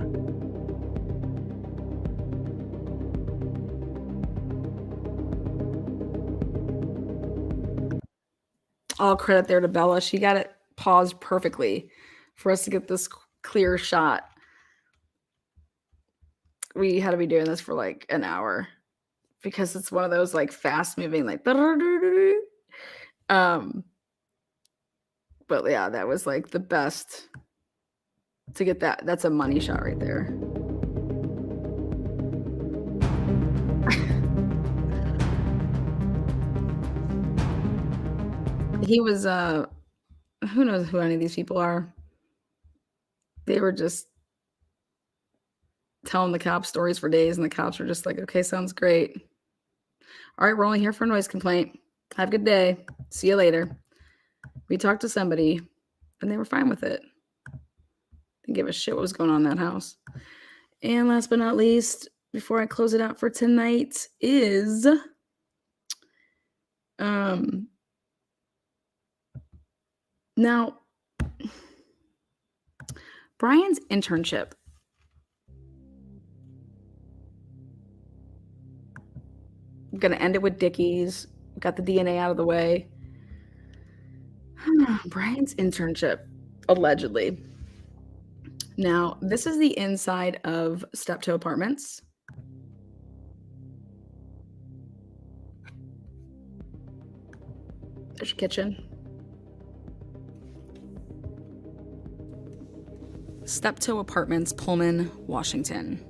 S1: All credit there to Bella. She got it paused perfectly for us to get this clear shot. We had to be doing this for like an hour because it's one of those like fast moving, like, but yeah, that was like the best to get that. That's a money shot right there. He was who knows who any of these people are. They were just telling the cops stories for days, and the cops were just like, okay, sounds great. All right, we're only here for a noise complaint. Have a good day. See you later. We talked to somebody, and they were fine with it. Didn't give a shit what was going on in that house. And last but not least, before I close it out for tonight, is now Brian's internship. I'm gonna end it with Dickies. Got the DNA out of the way. Brian's internship, allegedly. Now, this is the inside of Steptoe Apartments. There's your kitchen. Steptoe Apartments, Pullman, Washington.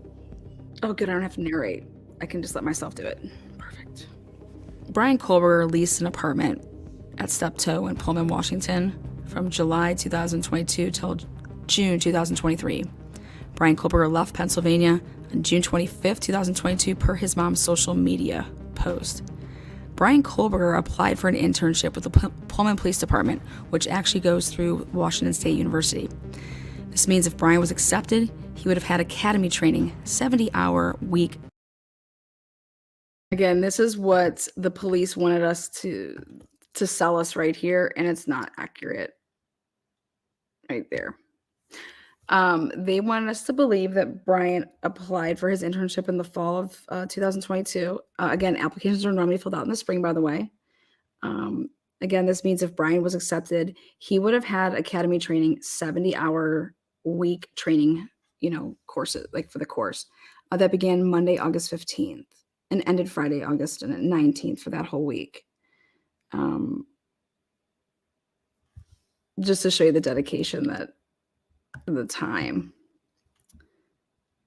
S1: Oh, good. I don't have to narrate. I can just let myself do it. Perfect. Brian Kohlberger leased an apartment at Steptoe in Pullman, Washington from July 2022 till June 2023. Brian Kohlberger left Pennsylvania on June 25th, 2022 per his mom's social media post. Brian Kohlberger applied for an internship with the Pullman Police Department, which actually goes through Washington State University. This means if Brian was accepted, he would have had academy training, 70-hour week. Again, this is what the police wanted us to sell us right here, and it's not accurate. Right there. They wanted us to believe that Brian applied for his internship in the fall of 2022. Again, applications are normally filled out in the spring, by the way. Again, this means if Brian was accepted, he would have had academy training, 70-hour week training, courses, like for the course that began Monday, August 15th. and ended Friday, August 19th for that whole week. Just to show you the dedication that the time.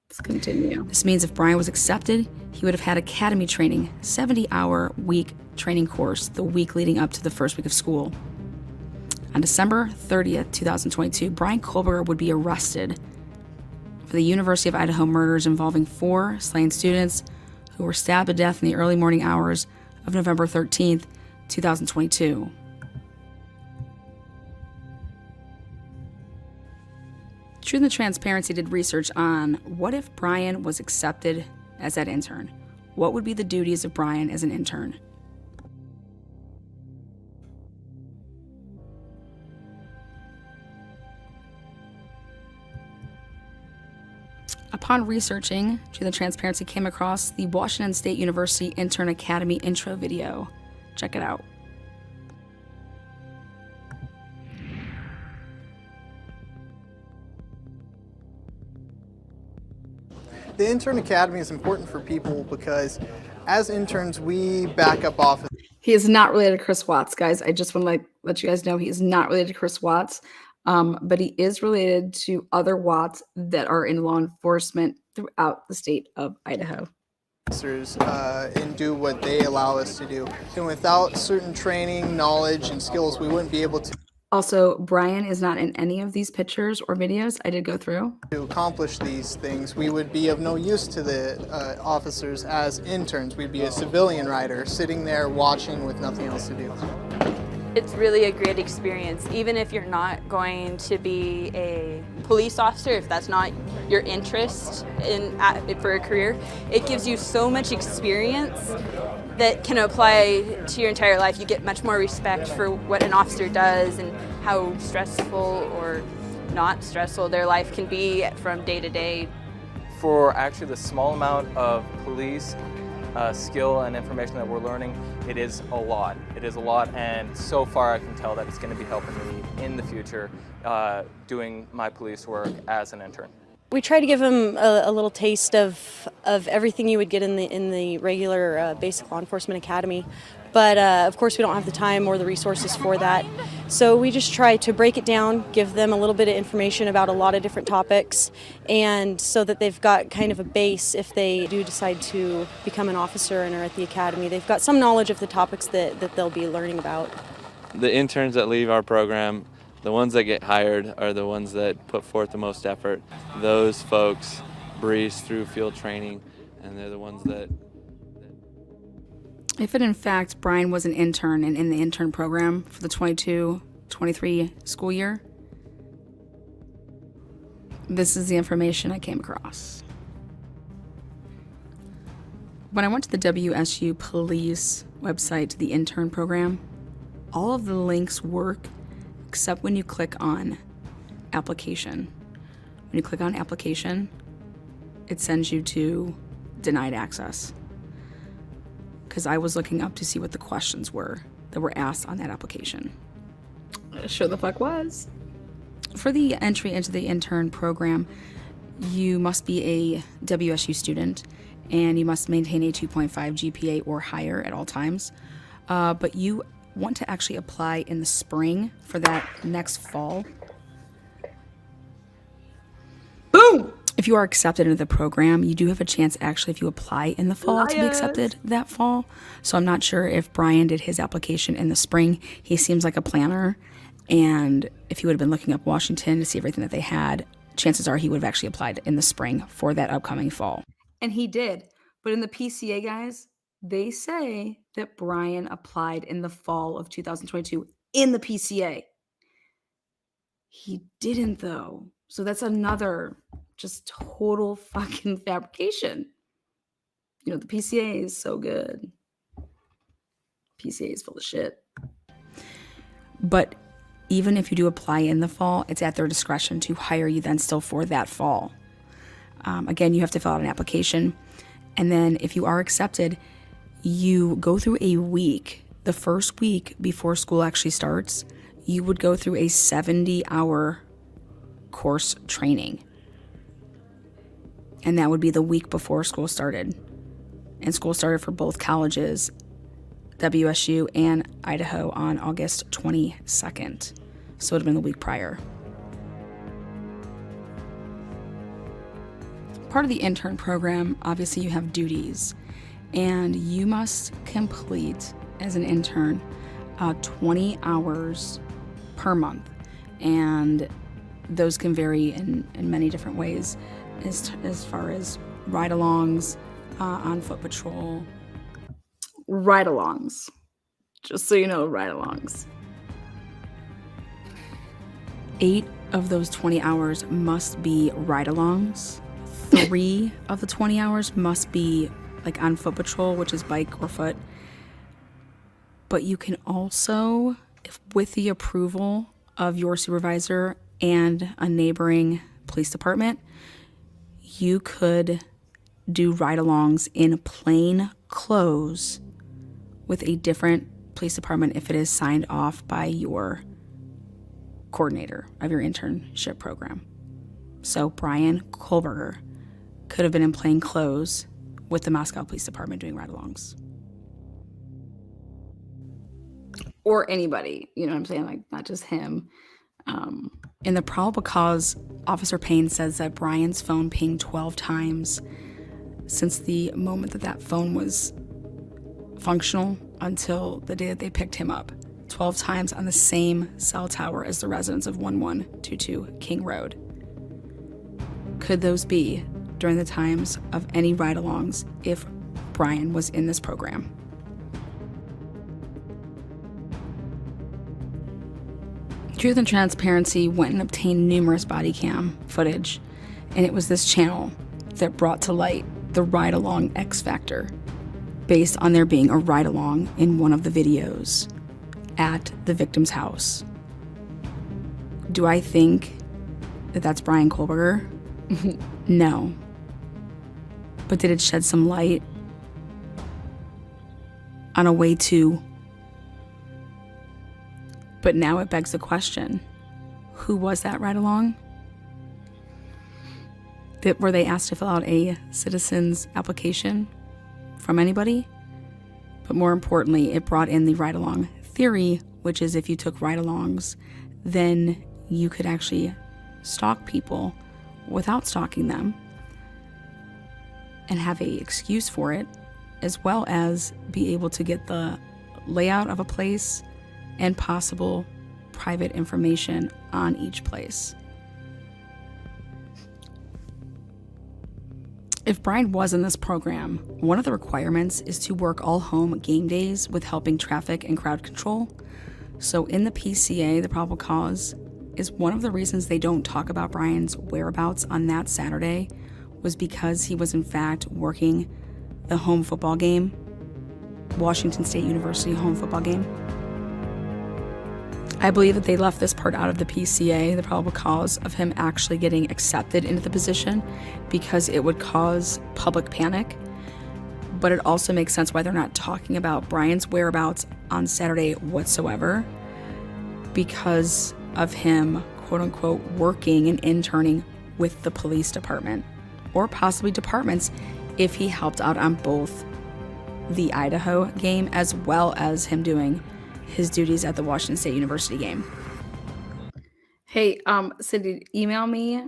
S1: Let's continue. This means if Brian was accepted, he would have had academy training, 70-hour week training course the week leading up to the first week of school. On December 30th, 2022, Brian Kohlberger would be arrested for the University of Idaho murders involving 4 slain students who were stabbed to death in the early morning hours of November 13th, 2022. Truth and Transparency did research on what if Brian was accepted as that intern? What would be the duties of Brian as an intern? Upon researching, Truth and Transparency came across the Washington State University Intern Academy intro video. Check it out.
S5: The Intern Academy is important for people because as interns, we back up office.
S1: He is not related to Chris Watts, guys. I just want to let you guys know he is not related to Chris Watts, but he is related to other Watts that are in law enforcement throughout the state of Idaho.
S5: And do what they allow us to do. And without certain training, knowledge, and skills, we wouldn't be able to
S1: Also, Brian is not in any of these pictures or videos I did go through.
S5: to accomplish these things. We would be of no use to the officers as interns. We'd be a civilian rider sitting there watching with nothing else to do.
S6: It's really a great experience, even if you're not going to be a police officer, if that's not your interest for a career. It gives you so much experience that can apply to your entire life. You get much more respect for what an officer does and how stressful or not stressful their life can be from day to day.
S7: For actually the small amount of police skill and information that we're learning, it is a lot. It is a lot, and so far I can tell that it's going to be helping me in the future doing my police work as an intern.
S8: We try to give them a little taste of everything you would get in the regular basic law enforcement academy, but of course we don't have the time or the resources for that. So we just try to break it down, give them a little bit of information about a lot of different topics, and so that they've got kind of a base if they do decide to become an officer and are at the academy. They've got some knowledge of the topics that they'll be learning about.
S9: The interns that leave our program, the ones that get hired are the ones that put forth the most effort. Those folks breeze through field training, and they're the ones that...
S1: If it in fact Brian was an intern and in the intern program for the 22-23 school year, this is the information I came across. When I went to the WSU police website to the intern program, all of the links work except when you click on application. When you click on application, it sends you to denied access. Because I was looking up to see what the questions were that were asked on that application. It sure the fuck was. For the entry into the intern program, you must be a WSU student and you must maintain a 2.5 GPA or higher at all times. But you want to actually apply in the spring for that next fall. Boom! If you are accepted into the program, you do have a chance actually if you apply in the fall to be accepted that fall. So I'm not sure if Brian did his application in the spring. He seems like a planner. And if he would have been looking up Washington to see everything that they had, chances are he would have actually applied in the spring for that upcoming fall. And he did. But in the PCA, guys, they say that Brian applied in the fall of 2022 in the PCA. He didn't, though. So that's another just total fucking fabrication. You know, the PCA is so good. PCA is full of shit. But even if you do apply in the fall, it's at their discretion to hire you then still for that fall. Again, you have to fill out an application. And then if you are accepted, you go through a week. The first week before school actually starts, you would go through a 70-hour course training. And that would be the week before school started. and school started for both colleges, WSU and Idaho, on August 22nd. So it would have been the week prior. Part of the intern program, obviously you have duties, and you must complete as an intern 20 hours per month. And those can vary in many different ways as far as ride-alongs, on foot patrol. Ride-alongs. Just so you know, ride-alongs. 8 of those 20 hours must be ride-alongs. 3 of the 20 hours must be like on foot patrol, which is bike or foot. But you can also, if with the approval of your supervisor and a neighboring police department, you could do ride-alongs in plain clothes with a different police department if it is signed off by your coordinator of your internship program. So Brian Kohlberger could have been in plain clothes with the Moscow Police Department doing ride-alongs. Or anybody, you know what I'm saying? Like, not just him. In the probable cause, Officer Payne says that Brian's phone pinged 12 times since the moment that phone was functional until the day that they picked him up. 12 times on the same cell tower as the residents of 1122 King Road. Could those be during the times of any ride-alongs if Brian was in this program? Truth and Transparency went and obtained numerous body cam footage, and it was this channel that brought to light the ride-along X Factor, based on there being a ride-along in one of the videos at the victim's house. Do I think that that's Brian Kohlberger? No. But did it shed some light on a way to? But now it begs the question, who was that ride-along? Were they asked to fill out a citizen's application from anybody? But more importantly, it brought in the ride-along theory, which is if you took ride-alongs, then you could actually stalk people without stalking them and have an excuse for it, as well as be able to get the layout of a place and possible private information on each place. If Brian was in this program, one of the requirements is to work all home game days with helping traffic and crowd control. So in the PCA, the probable cause is one of the reasons they don't talk about Brian's whereabouts on that Saturday was because he was in fact working the home football game, Washington State University home football game. I believe that they left this part out of the PCA, the probable cause of him actually getting accepted into the position, because it would cause public panic. But it also makes sense why they're not talking about Brian's whereabouts on Saturday whatsoever, because of him, quote unquote, working and interning with the police department, or possibly departments if he helped out on both the Idaho game as well as him doing his duties at the Washington State University game. Hey, Cindy, email me.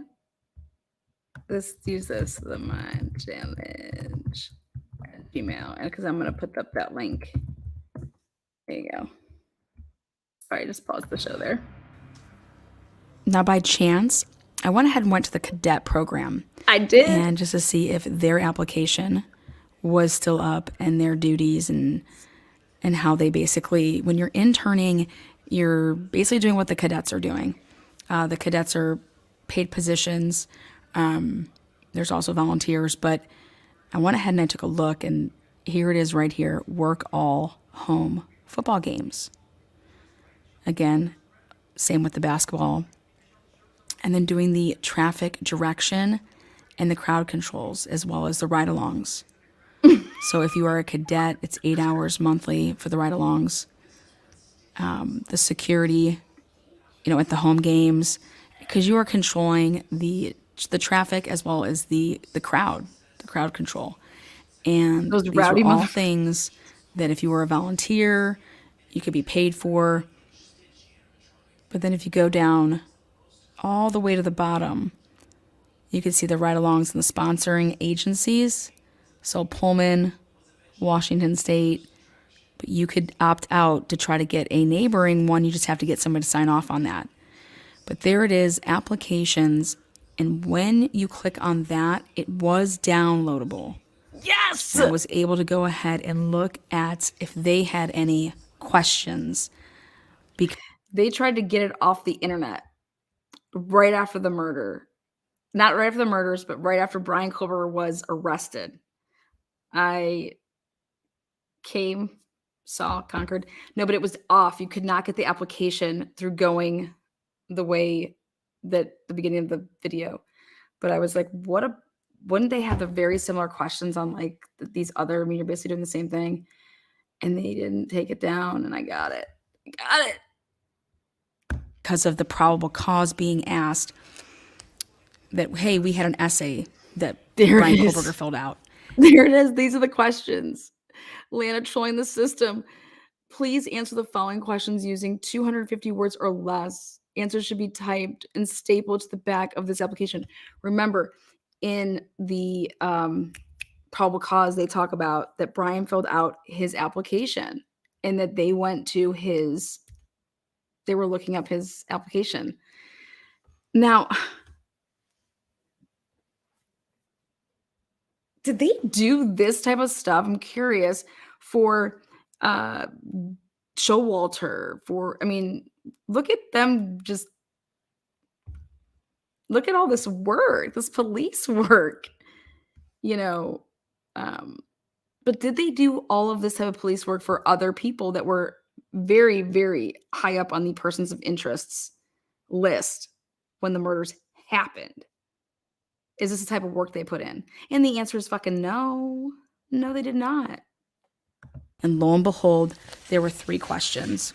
S1: Let's use this, the Mind Challenge at Gmail, because I'm gonna put up that link. There you go. Sorry, just pause the show there. Now, by chance, I went ahead and went to the cadet program.
S6: I did.
S1: And just to see if their application was still up and their duties and how they basically, when you're interning, you're basically doing what the cadets are doing. The cadets are paid positions. There's also volunteers, but I went ahead and I took a look, and here it is right here, work all home football games. Again, same with the basketball. And then doing the traffic direction and the crowd controls, as well as the ride-alongs. So if you are a cadet, it's 8 hours monthly for the ride-alongs. The security, at the home games, because you are controlling the traffic as well as the crowd control. And
S4: Those
S1: these
S4: rowdy
S1: were all
S4: mother-
S1: things that if you were a volunteer, you could be paid for. But then if you go down all the way to the bottom, you can see the ride-alongs and the sponsoring agencies. So Pullman, Washington State, but you could opt out to try to get a neighboring one. You just have to get somebody to sign off on that. But there it is, applications. And when you click on that, it was downloadable.
S4: Yes!
S1: And I was able to go ahead and look at if they had any questions. Because they tried to get it off the internet right after the murder. Not right after the murders, but right after Brian Kober was arrested. I came, saw, conquered. No, but it was off. You could not get the application through going the way that the beginning of the video. But I was like, wouldn't they have the very similar questions on like these other, I mean, you're basically doing the same thing. And they didn't take it down, and I got it. Because of the probable cause being asked that, hey, we had an essay that Brian Kohlberger filled out. There it is. These are the questions. Lana trolling the system. Please answer the following questions using 250 words or less. Answers should be typed and stapled to the back of this application. Remember, in the probable cause, they talk about that Brian filled out his application and that they went to they were looking up his application. Now, did they do this type of stuff? I'm curious for Showalter, I mean, look at them look at all this work, this police work, but did they do all of this type of police work for other people that were very, very high up on the persons of interests list when the murders happened? Is this the type of work they put in? And the answer is fucking no. No, they did not. And lo and behold, there were 3 questions.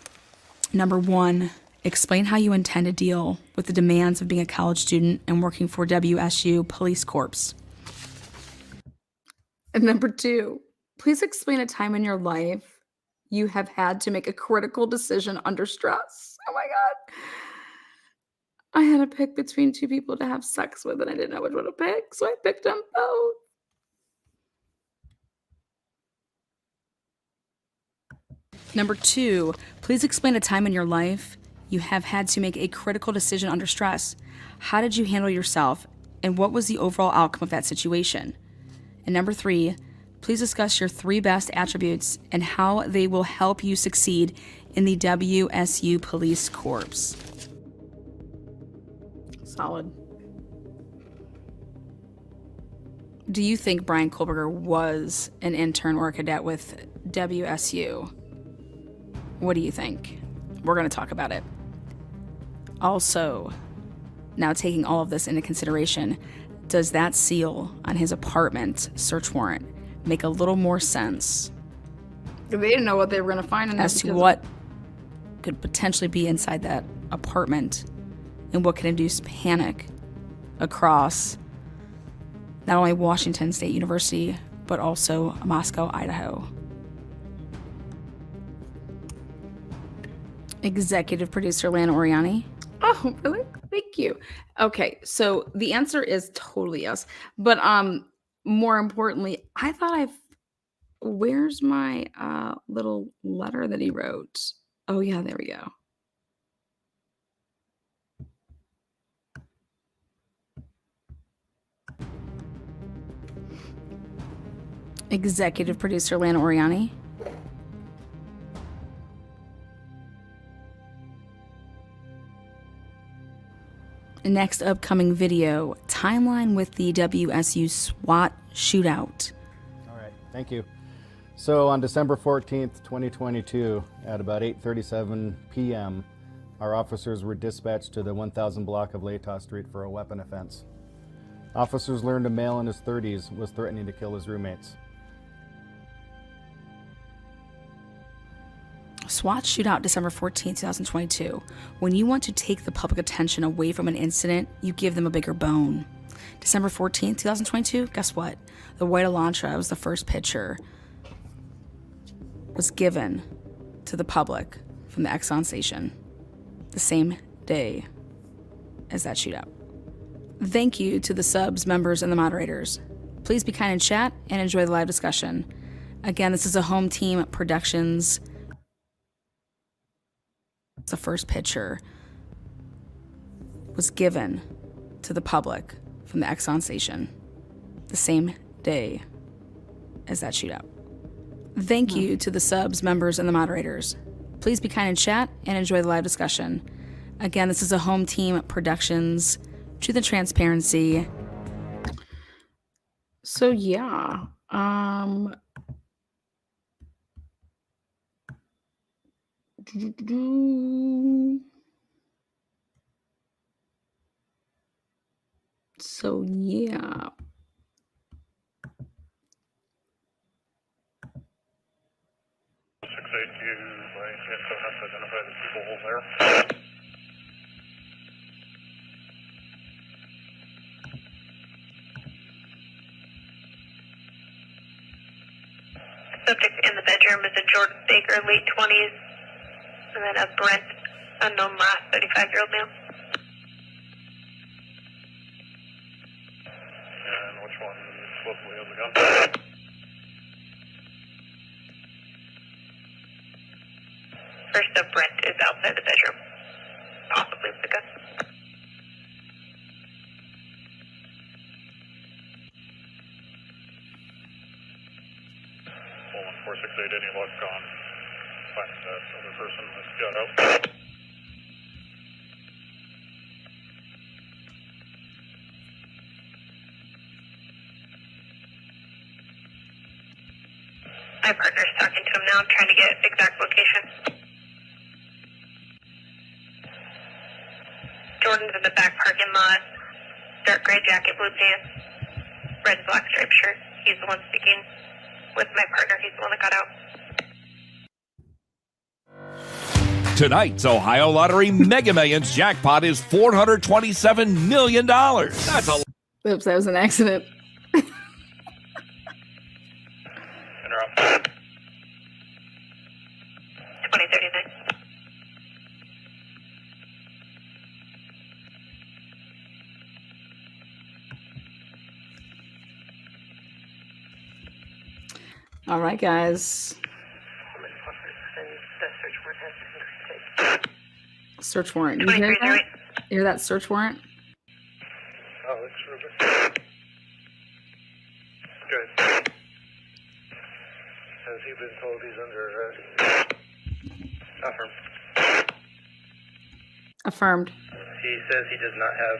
S1: Number 1, explain how you intend to deal with the demands of being a college student and working for WSU Police Corps. And number 2, please explain a time in your life you have had to make a critical decision under stress. Oh my God. I had to pick between 2 people to have sex with, and I didn't know which one to pick, so I picked them both. Number 2, please explain a time in your life you have had to make a critical decision under stress. How did you handle yourself, and what was the overall outcome of that situation? And number 3, please discuss your 3 best attributes and how they will help you succeed in the WSU Police Corps. Solid. Do you think Brian Kohlberger was an intern or a cadet with WSU? What do you think? We're going to talk about it. Also, now taking all of this into consideration, does that seal on his apartment search warrant make a little more sense? They didn't know what they were going to find in as to what could potentially be inside that apartment and what can induce panic across not only Washington State University, but also Moscow, Idaho. Executive producer Lana Oriani. Oh, really? Thank you. Okay, so the answer is totally yes. But more importantly, I thought where's my little letter that he wrote? Oh yeah, there we go. Executive producer Lana Oriani. Next upcoming video, timeline with the WSU SWAT shootout.
S10: All right, thank you. So on December 14th, 2022, at about 8:37 p.m., our officers were dispatched to the 1000 block of Latah Street for a weapon offense. Officers learned a male in his 30s was threatening to kill his roommates.
S1: SWAT shootout December 14, 2022. When you want to take the public attention away from an incident, you give them a bigger bone. December 14th, 2022, guess what? The white Elantra was the first picture was given to the public from the Exxon station the same day as that shootout. Thank you to the subs, members, and the moderators. Please be kind in chat and enjoy the live discussion. Again, this is a home team productions. The first picture was given to the public from the Exxon station the same day as that shootout. Thank you to the subs, members, and the moderators. Please be kind in chat and enjoy the live discussion. Again, this is a home team productions. Truth and transparency. So yeah, so yeah.
S11: Subject in the bedroom is a Jordan Baker, late 20s, and then a Brent, unknown last, 35-year-old male.
S12: And which one supposedly has a gun?
S11: First up, Brent is outside the bedroom, possibly with a gun.
S12: Well, 1468, any luck on finding that other person that got out?
S11: My partner's talking to him now. I'm trying to get exact location. Jordan's in the back parking lot. Dark gray jacket, blue pants, red and black striped shirt. He's the one speaking with my partner. He's the one that got out.
S13: Tonight's Ohio Lottery Mega Millions jackpot is $427 million. That's a
S1: Oops, that was an accident.
S11: 2039.
S1: All right, guys. Search warrant. You hear that? You hear that search warrant?
S12: Oh, that's Ruben. Good. Has he been told he's under arrest? Affirmed.
S1: Affirmed.
S12: He says he does not have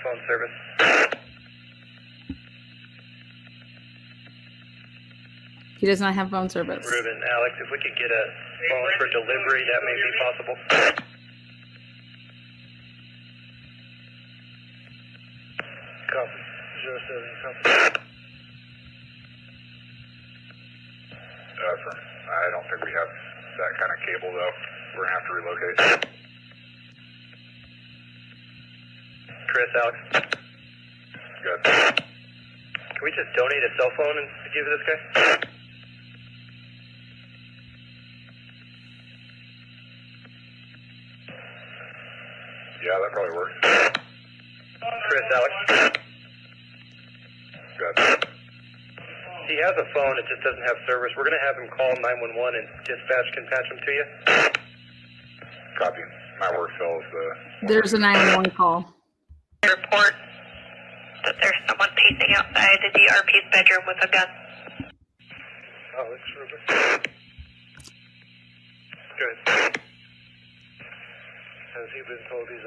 S12: phone service.
S1: He does not have phone service.
S12: Ruben, Alex, if we could get a phone for delivery, that may be possible. Copy. 07, copy. Affirm. I don't think we have that kind of cable, though. We're going to have to relocate. Chris, Alex. Good. Can we just donate a cell phone and give this guy? Yeah, that probably works. Chris, Alex. Good. He has a phone, it just doesn't have service. We're going to have him call 911 and dispatch can patch him to you. Copy. My work cells.
S1: There's a 911 call.
S11: Report that there's someone pacing outside the DRP's bedroom with a gun.
S12: Alex, Ruben. Good. Has he been told he's